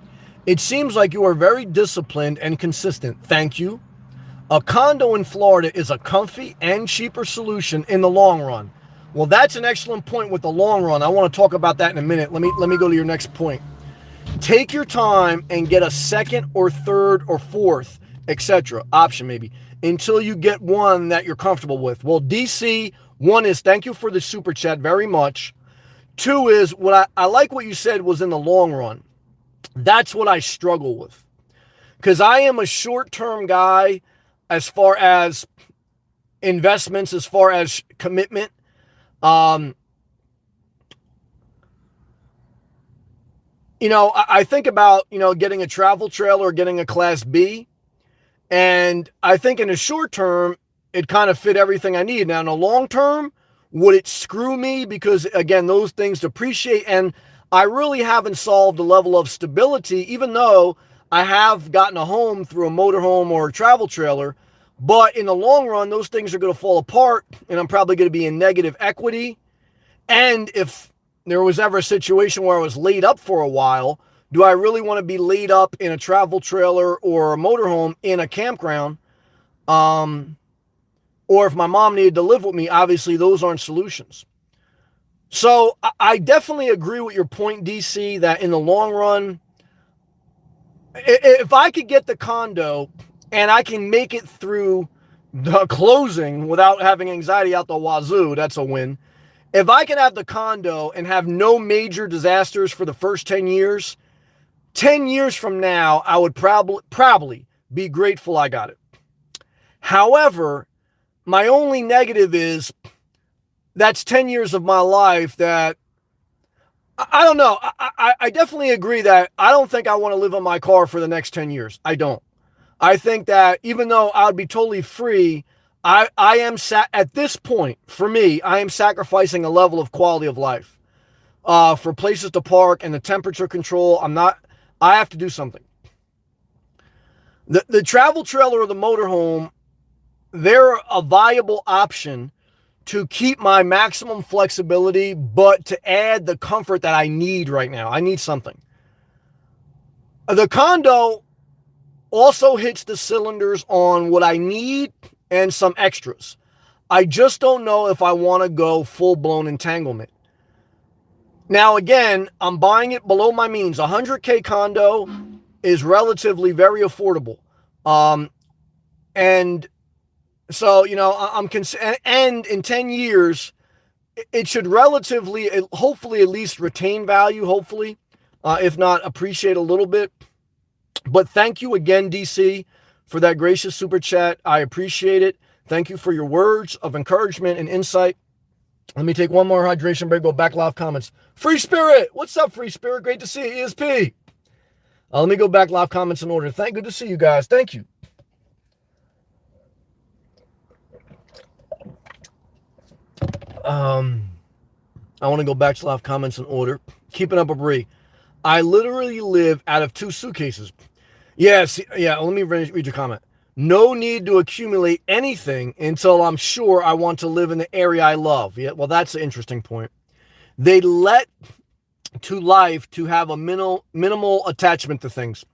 it seems like you are very disciplined and consistent. Thank you. A condo in Florida is a comfy and cheaper solution in the long run. Well, that's an excellent point with the long run. I want to talk about that in a minute. Let me go to your next point. Take your time and get a second or third or fourth, etc. option maybe, until you get one that you're comfortable with. Well, DC, one is, thank you for the super chat very much. Two is what I like what you said was in the long run. That's what I struggle with. Because I am a short-term guy as far as investments, as far as commitment. Um, I think about, getting a travel trailer or getting a Class B. And I think in the short term, it kind of fit everything I need. Now, in the long term, would it screw me? Because, again, those things depreciate. And I really haven't solved the level of stability, even though I have gotten a home through a motorhome or a travel trailer. But in the long run, those things are going to fall apart, and I'm probably going to be in negative equity. And if there was ever a situation where I was laid up for a while, do I really want to be laid up in a travel trailer or a motorhome in a campground? Or if my mom needed to live with me, obviously those aren't solutions. So I definitely agree with your point, DC, that in the long run, if I could get the condo and I can make it through the closing without having anxiety out the wazoo, that's a win. If I can have the condo and have no major disasters for the first 10 years, 10 years from now, I would probably be grateful I got it. However, my only negative is that's 10 years of my life that I don't know. I definitely agree that I don't think I want to live in my car for the next 10 years. I don't. I think that even though I would be totally free, I am at this point, for me, I am sacrificing a level of quality of life for places to park and the temperature control. I have to do something. The travel trailer or the motorhome, they're a viable option to keep my maximum flexibility, but to add the comfort that I need right now. I need something. The condo also hits the cylinders on what I need and some extras. I just don't know if I want to go full-blown entanglement. Now, again, I'm buying it below my means. A 100K condo is relatively very affordable. And so, and in 10 years, it should hopefully at least retain value, hopefully, if not appreciate a little bit. But thank you again, DC, for that gracious super chat. I appreciate it. Thank you for your words of encouragement and insight. Let me take one more hydration break, go back live comments. Free Spirit! What's up, Free Spirit? Great to see you, ESP. Let me go back live comments in order. Good to see you guys. Thank you. I want to go back to live comments in order. Keeping up a Brie. I literally live out of 2 suitcases. Yes, yeah, let me read your comment. No need to accumulate anything until I'm sure I want to live in the area I love. Yeah, well, that's an interesting point. They let to life to have a minimal attachment to things.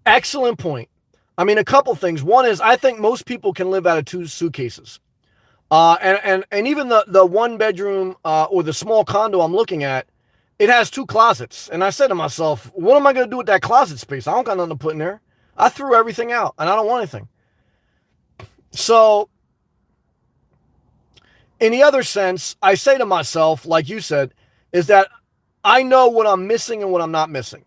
Excellent point. I mean, a couple things. One is I think most people can live out of 2 suitcases. And even the 1 bedroom or the small condo I'm looking at, it has 2 closets. And I said to myself, what am I going to do with that closet space? I don't got nothing to put in there. I threw everything out and I don't want anything. So in the other sense, I say to myself, like you said, is that I know what I'm missing and what I'm not missing.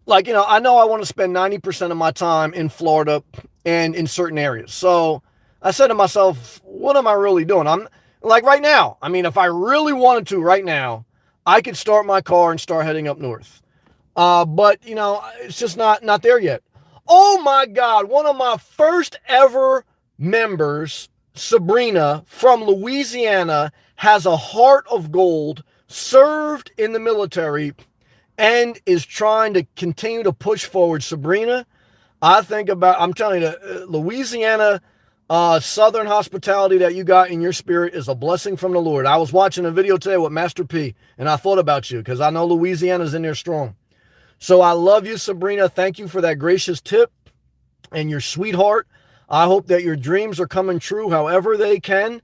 Like, I know I want to spend 90% of my time in Florida and in certain areas. So I said to myself, what am I really doing? I'm like right now. I mean, if I really wanted to right now, I could start my car and start heading up north. But it's just not there yet. Oh my God. One of my first ever members, Sabrina from Louisiana, has a heart of gold, served in the military, and is trying to continue to push forward. Sabrina, I'm telling you, Louisiana, Southern hospitality that you got in your spirit is a blessing from the Lord. I was watching a video today with Master P, and I thought about you because I know Louisiana's in there strong. So I love you, Sabrina. Thank you for that gracious tip and your sweetheart. I hope that your dreams are coming true however they can.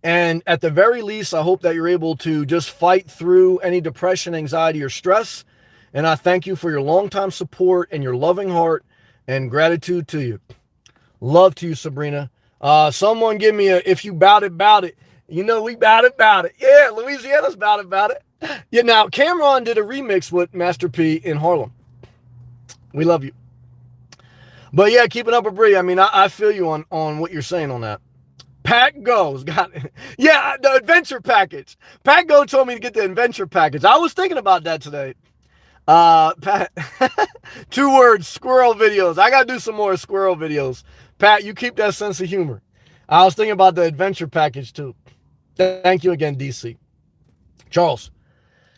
And at the very least, I hope that you're able to just fight through any depression, anxiety, or stress. And I thank you for your longtime support and your loving heart, and gratitude to you. Love to you, Sabrina. Someone give me if you bout it, bout it. We bout it. Yeah, Louisiana's bout it. Yeah, now Cameron did a remix with Master P in Harlem. We love you. But yeah, keeping up with Bree. I mean, I feel you on what you're saying on that. Pat Go's got it. Yeah, the adventure package. Pat Go told me to get the adventure package. I was thinking about that today. Pat, 2 words, squirrel videos. I gotta do some more squirrel videos. Pat, you keep that sense of humor. I was thinking about the adventure package too. Thank you again, DC. Charles,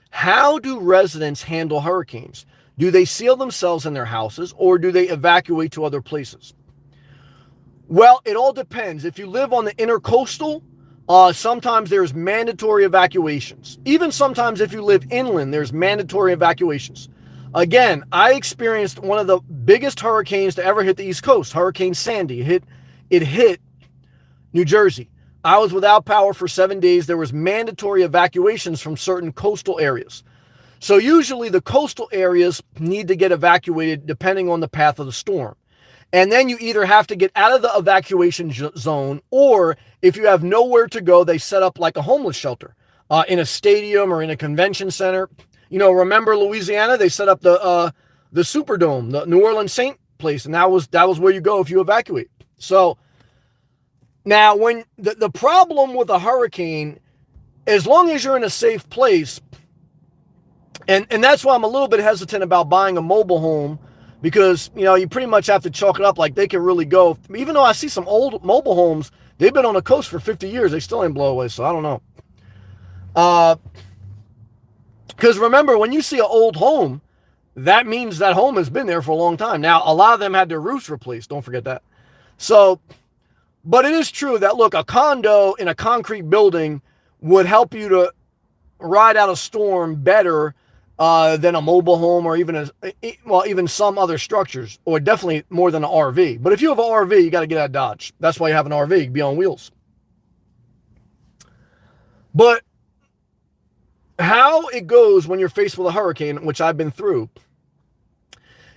how do residents handle hurricanes? Do they seal themselves in their houses or do they evacuate to other places? Well, it all depends. If you live on the intercoastal, sometimes there's mandatory evacuations. Even sometimes if you live inland, there's mandatory evacuations. Again, I experienced one of the biggest hurricanes to ever hit the East Coast, Hurricane Sandy. It hit New Jersey. I was without power for 7 days. There was mandatory evacuations from certain coastal areas. So usually the coastal areas need to get evacuated depending on the path of the storm. And then you either have to get out of the evacuation zone, or if you have nowhere to go, they set up like a homeless shelter in a stadium or in a convention center. Remember Louisiana? They set up the Superdome, the New Orleans Saint place, and that was where you go if you evacuate. So now, when the problem with a hurricane, as long as you're in a safe place, and that's why I'm a little bit hesitant about buying a mobile home. Because, you pretty much have to chalk it up like they can really go. Even though I see some old mobile homes, they've been on the coast for 50 years. They still ain't blow away, so I don't know. Because remember, when you see an old home, that means that home has been there for a long time. Now, a lot of them had their roofs replaced. Don't forget that. So, but it is true that, look, a condo in a concrete building would help you to ride out a storm better than a mobile home or even some other structures, or definitely more than an RV. But if you have an RV, you got to get out of Dodge. That's why you have an RV, be on wheels. But how it goes when you're faced with a hurricane, which I've been through,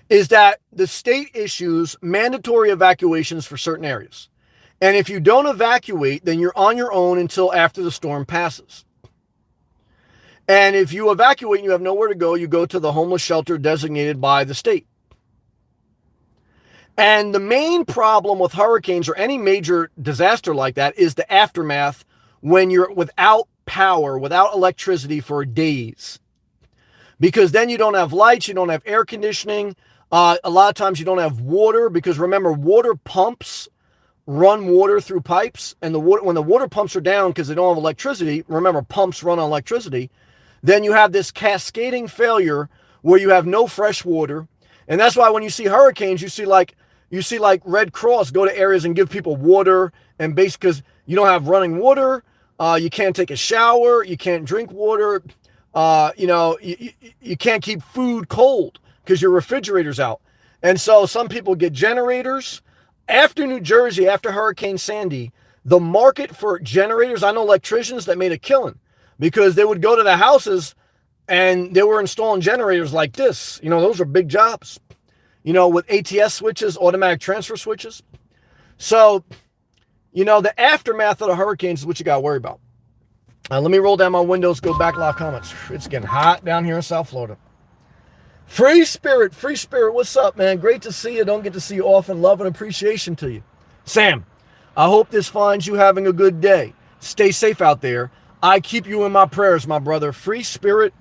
is that the state issues mandatory evacuations for certain areas. And if you don't evacuate, then you're on your own until after the storm passes. And if you evacuate and you have nowhere to go, you go to the homeless shelter designated by the state. And the main problem with hurricanes or any major disaster like that is the aftermath when you're without power, without electricity for days. Because then you don't have lights, you don't have air conditioning. A lot of times you don't have water, because remember, water pumps run water through pipes. And when the water pumps are down because they don't have electricity, remember, pumps run on electricity. Then you have this cascading failure where you have no fresh water. And that's why when you see hurricanes, you see like Red Cross go to areas and give people water, and basically because you don't have running water, you can't take a shower, you can't drink water, you can't keep food cold because your refrigerator's out. And so some people get generators. After New Jersey, after Hurricane Sandy, the market for generators, I know electricians that made a killing, because they would go to the houses and they were installing generators like this. Those are big jobs, with ATS switches, automatic transfer switches. So, the aftermath of the hurricanes is what you got to worry about. Let me roll down my windows, go back live comments. It's getting hot down here in South Florida. Free Spirit, what's up, man? Great to see you. Don't get to see you often. Love and appreciation to you. Sam, I hope this finds you having a good day. Stay safe out there. I keep you in my prayers, my brother. Free Spirit.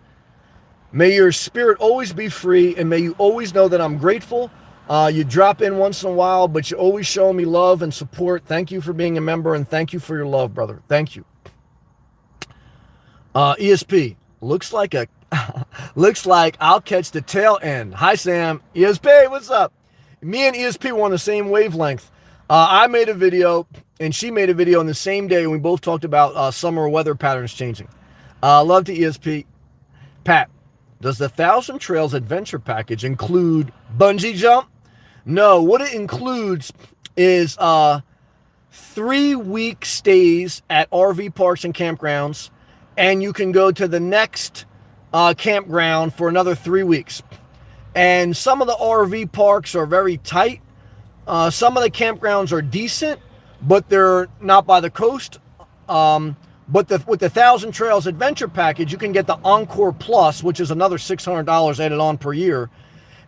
May your spirit always be free, and may you always know that I'm grateful. You drop in once in a while, but you always show me love and support. Thank you for being a member, and thank you for your love, brother. Thank you. ESP, looks like I'll catch the tail end. Hi, Sam. ESP, what's up? Me and ESP were on the same wavelength. I made a video, and she made a video on the same day, and we both talked about summer weather patterns changing. Love to ESP. Pat, does the 1,000 Trails Adventure Package include bungee jump? No, what it includes is 3-week stays at RV parks and campgrounds, and you can go to the next campground for another 3 weeks. And some of the RV parks are very tight. Some of the campgrounds are decent, but they're not by the coast. But with the Thousand Trails Adventure Package, you can get the Encore Plus, which is another $600 added on per year.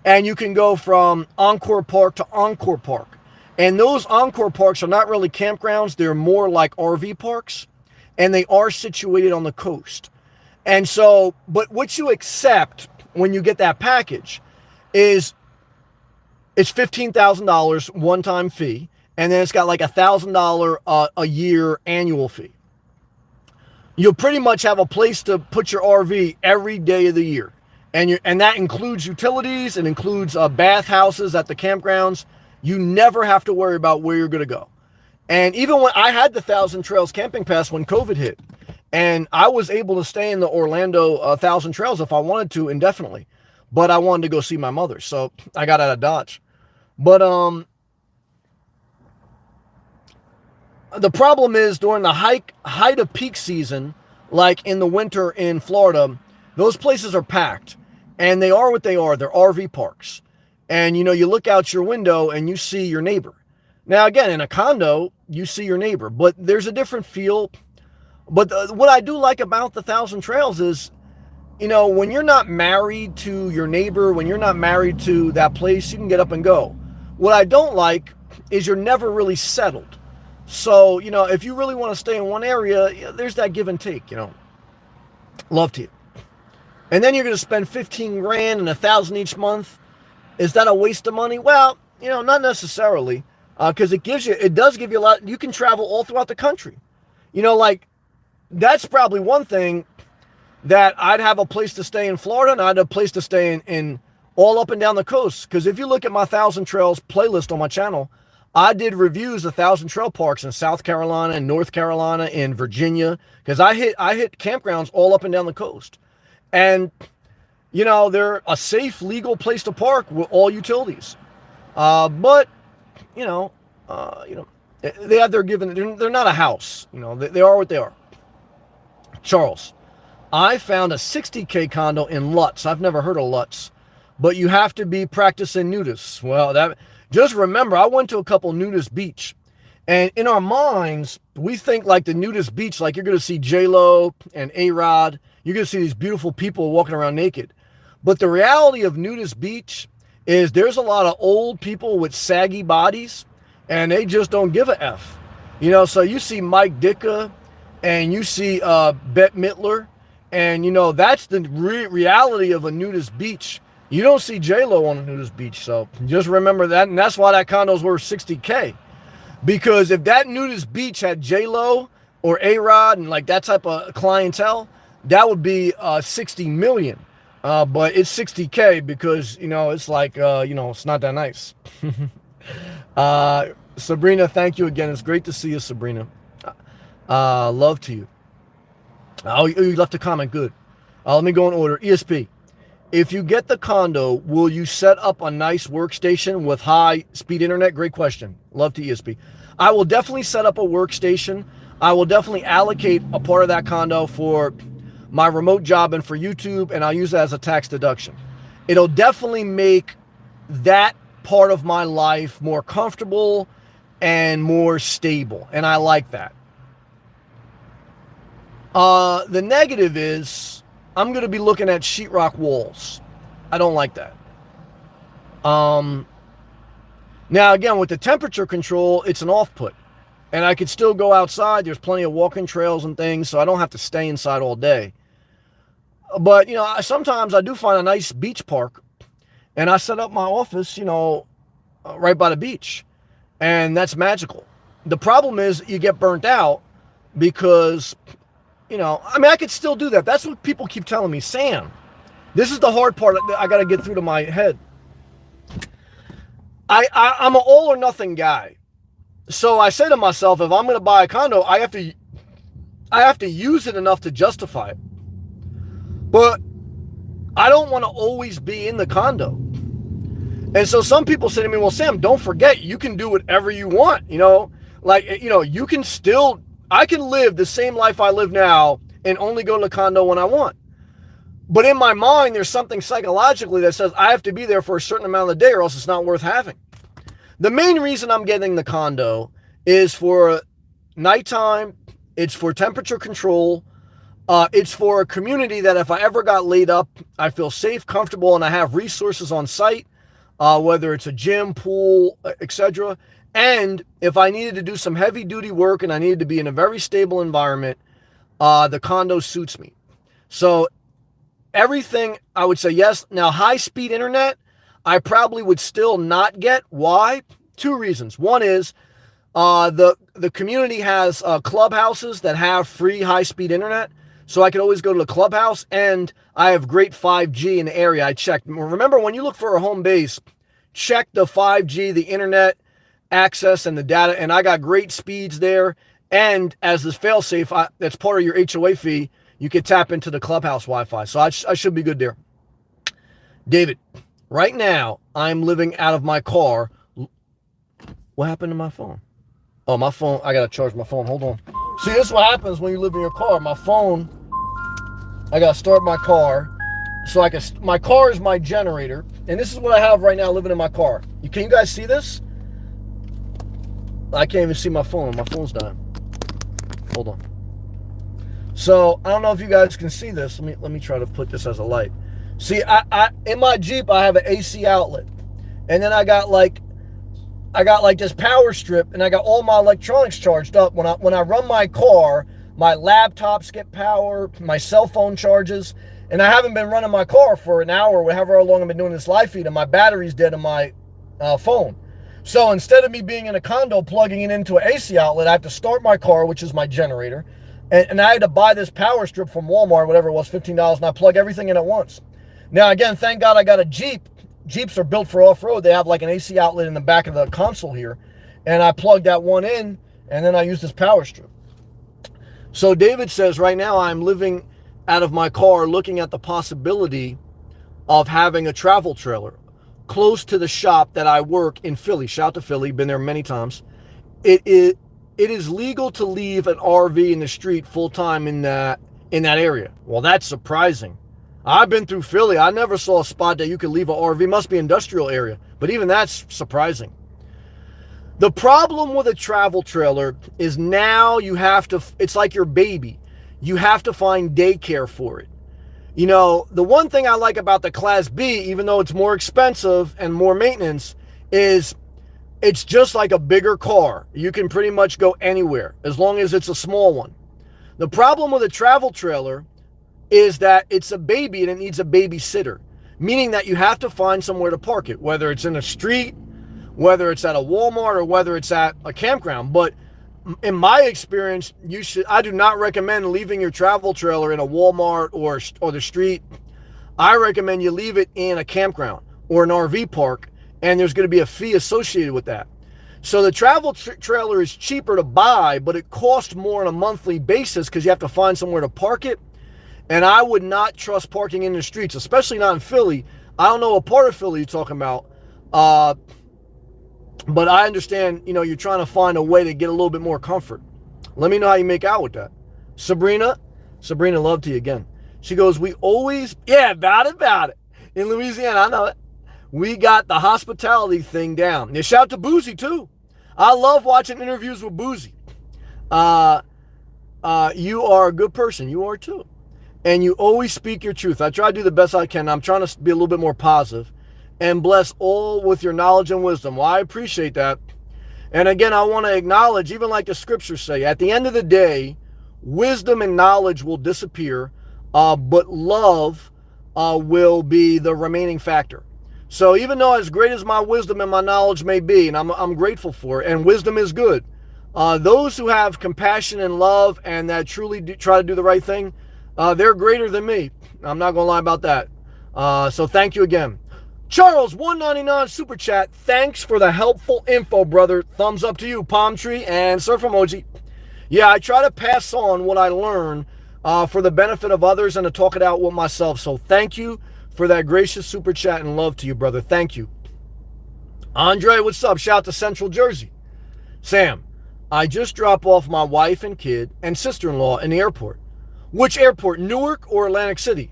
And you can go from Encore Park to Encore Park. And those Encore Parks are not really campgrounds. They're more like RV parks. And they are situated on the coast. And so, but what you accept when you get that package is it's $15,000 one-time fee. And then it's got like $1,000 a year annual fee. You'll pretty much have a place to put your RV every day of the year. And that includes utilities. It includes bathhouses at the campgrounds. You never have to worry about where you're going to go. And even when I had the Thousand Trails camping pass when COVID hit, and I was able to stay in the Orlando Thousand Trails if I wanted to indefinitely, but I wanted to go see my mother. So I got out of Dodge. But the problem is during the height of peak season, like in the winter in Florida, those places are packed, and they are what they are. They're RV parks. And, you know, you look out your window and you see your neighbor. Now, again, in a condo, you see your neighbor, but there's a different feel. But what I do like about the Thousand Trails is, you know, when you're not married to your neighbor, when you're not married to that place, you can get up and go. What I don't like is you're never really settled. So, you know, if you really want to stay in one area, there's that give and take, you know. Love to you. And then you're going to spend 15 grand and 1,000 each month. Is that a waste of money? Well, you know, not necessarily, because it does give you a lot. You can travel all throughout the country. You know, like, that's probably one thing that I'd have a place to stay in Florida, and I'd have a place to stay in all up and down the coast. Because if you look at my Thousand Trails playlist on my channel, I did reviews of Thousand Trail parks in South Carolina and North Carolina and Virginia, because I hit campgrounds all up and down the coast. And, you know, they're a safe, legal place to park with all utilities. But, you know, they have their given, they're not a house. You know, they are what they are. Charles, I found a 60K condo in Lutz. I've never heard of Lutz, but you have to be practicing nudists. Well, just remember, I went to a couple nudist beach, and in our minds, we think like the nudist beach, like you're going to see J-Lo and A-Rod. You're going to see these beautiful people walking around naked. But the reality of nudist beach is there's a lot of old people with saggy bodies, and they just don't give a F. You know, so you see Mike Ditka, and you see Bette Midler, and, you know, that's the reality of a nudist beach. You don't see J-Lo on a nudist beach, so just remember that, and that's why that condo's worth 60K. Because if that nudist beach had J-Lo or A-Rod and like that type of clientele, that would be 60 million. But it's 60K because, you know, it's like, you know, it's not that nice. Sabrina, thank you again. It's great to see you, Sabrina. Love to you. Oh, you left a comment. Good. Let me go in order. ESP. If you get the condo, will you set up a nice workstation with high-speed internet? Great question. Love to ESP. I will definitely set up a workstation. I will definitely allocate a part of that condo for my remote job and for YouTube, and I'll use that as a tax deduction. It'll definitely make that part of my life more comfortable and more stable, and I like that. The negative is I'm going to be looking at sheetrock walls. I don't like that. Now, again, with the temperature control, it's an off-put. And I could still go outside. There's plenty of walking trails and things, so I don't have to stay inside all day. But, you know, sometimes I do find a nice beach park, and I set up my office, you know, right by the beach. And that's magical. The problem is you get burnt out because, you know, I mean, I could still do that. That's what people keep telling me. Sam, this is the hard part that I got to get through to my head. I'm an all or nothing guy. So I say to myself, if I'm going to buy a condo, I have to use it enough to justify it. But I don't want to always be in the condo. And so some people say to me, well, Sam, don't forget, you can do whatever you want. You know, like, you know, I can live the same life I live now and only go to the condo when I want. But in my mind, there's something psychologically that says I have to be there for a certain amount of the day or else it's not worth having. The main reason I'm getting the condo is for nighttime. It's for temperature control. It's for a community that if I ever got laid up, I feel safe, comfortable, and I have resources on site, whether it's a gym, pool, etc. And if I needed to do some heavy duty work and I needed to be in a very stable environment, the condo suits me. So everything, I would say yes. Now, high-speed internet, I probably would still not get. Why? Two reasons. One is the community has clubhouses that have free high-speed internet, so I could always go to the clubhouse, and I have great 5G in the area. I checked. Remember, when you look for a home base, check the 5G, the internet access, and the data, and I got great speeds there. And as this fail-safe, that's part of your HOA fee, you can tap into the clubhouse Wi-Fi. So I should be good there. David, right now, I'm living out of my car. What happened to my phone? Oh, my phone. I got to charge my phone. Hold on. See, this is what happens when you live in your car. My phone, I got to start my car. So my car is my generator. And this is what I have right now living in my car. Can you guys see this? I can't even see my phone. My phone's dying. Hold on. So I don't know if you guys can see this. Let me try to put this as a light. See, I in my Jeep I have an AC outlet, and then I got like this power strip, and I got all my electronics charged up. When I run my car, my laptops get power, my cell phone charges, and I haven't been running my car for an hour, however long I've been doing this live feed, and my battery's dead in my phone. So instead of me being in a condo plugging it into an AC outlet, I have to start my car, which is my generator. And I had to buy this power strip from Walmart, whatever it was, $15, and I plug everything in at once. Now, again, thank God I got a Jeep. Jeeps are built for off-road. They have like an AC outlet in the back of the console here. And I plugged that one in, and then I use this power strip. So David says, right now I'm living out of my car looking at the possibility of having a travel trailer close to the shop that I work in Philly. Shout out to Philly, been there many times. It is legal to leave an RV in the street full-time in that area. Well, that's surprising. I've been through Philly. I never saw a spot that you could leave an RV. Must be industrial area. But even that's surprising. The problem with a travel trailer is now you have to, it's like your baby. You have to find daycare for it. You know, the one thing I like about the Class B, even though it's more expensive and more maintenance, is it's just like a bigger car. You can pretty much go anywhere as long as it's a small one. The problem with a travel trailer is that it's a baby and it needs a babysitter, meaning that you have to find somewhere to park it, whether it's in a street, whether it's at a Walmart, or whether it's at a campground. But in my experience, I do not recommend leaving your travel trailer in a Walmart or the street. I recommend you leave it in a campground or an RV park, and there's going to be a fee associated with that. So the travel trailer is cheaper to buy, but it costs more on a monthly basis because you have to find somewhere to park it. And I would not trust parking in the streets, especially not in Philly. I don't know what part of Philly you're talking about, but I understand, you're trying to find a way to get a little bit more comfort. Let me know how you make out with that. Sabrina, love to you again. She goes, we always, about it. In Louisiana, I know it. We got the hospitality thing down. Yeah, shout out to Boozy, too. I love watching interviews with Boozy. You are a good person. You are, too. And you always speak your truth. I try to do the best I can. I'm trying to be a little bit more positive. And bless all with your knowledge and wisdom. Well, I appreciate that. And again, I want to acknowledge, even like the scriptures say, at the end of the day, wisdom and knowledge will disappear, but love will be the remaining factor. So even though as great as my wisdom and my knowledge may be, and I'm grateful for it, and wisdom is good, those who have compassion and love and that truly try to do the right thing, they're greater than me. I'm not going to lie about that. So thank you again. Charles, $1.99 super chat. Thanks for the helpful info, brother. Thumbs up to you, palm tree and surf emoji. Yeah, I try to pass on what I learn for the benefit of others and to talk it out with myself. So thank you for that gracious super chat and love to you, brother. Thank you. Andre, what's up? Shout out to Central Jersey. Sam, I just dropped off my wife and kid and sister-in-law in the airport. Which airport, Newark or Atlantic City?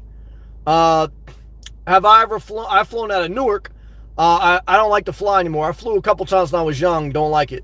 Have I ever flown? I've flown out of Newark. I don't like to fly anymore. I flew a couple times when I was young. Don't like it.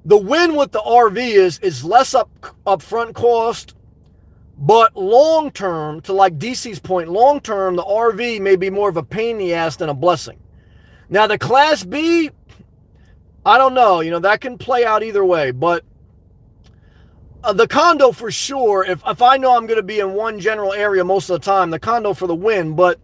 The win with the RV is less upfront cost, but long term, to like DC's point, long term, the RV may be more of a pain in the ass than a blessing. Now, the Class B, I don't know. That can play out either way. But the condo for sure, if I know I'm going to be in one general area most of the time, the condo for the win. But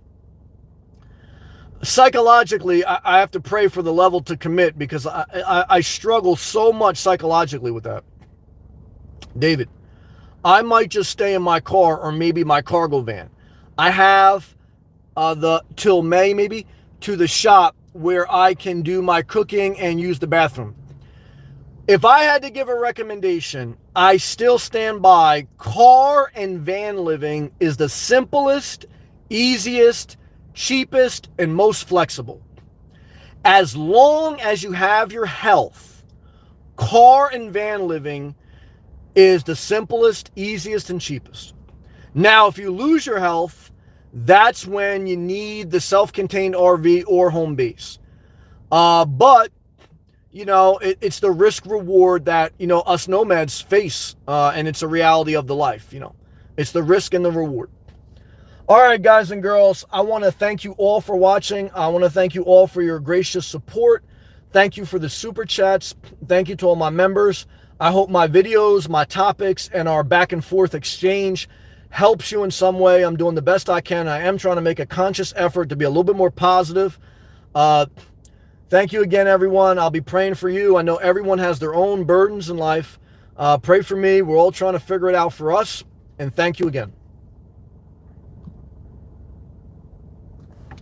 psychologically, I have to pray for the level to commit, because I struggle so much psychologically with that. David, I might just stay in my car or maybe my cargo van. I have till May maybe to the shop where I can do my cooking and use the bathroom. If I had to give a recommendation, I still stand by car and van living is the simplest, easiest, cheapest, and most flexible. As long as you have your health, car and van living is the simplest, easiest, and cheapest. Now, if you lose your health, that's when you need the self-contained RV or home base. But, it's the risk reward that, us nomads face, and it's a reality of the life, It's the risk and the reward. All right, guys and girls, I want to thank you all for watching. I want to thank you all for your gracious support. Thank you for the super chats. Thank you to all my members. I hope my videos, my topics, and our back and forth exchange helps you in some way. I'm doing the best I can. I am trying to make a conscious effort to be a little bit more positive. Thank you again, everyone. I'll be praying for you. I know everyone has their own burdens in life. Pray for me. We're all trying to figure it out for us. And thank you again.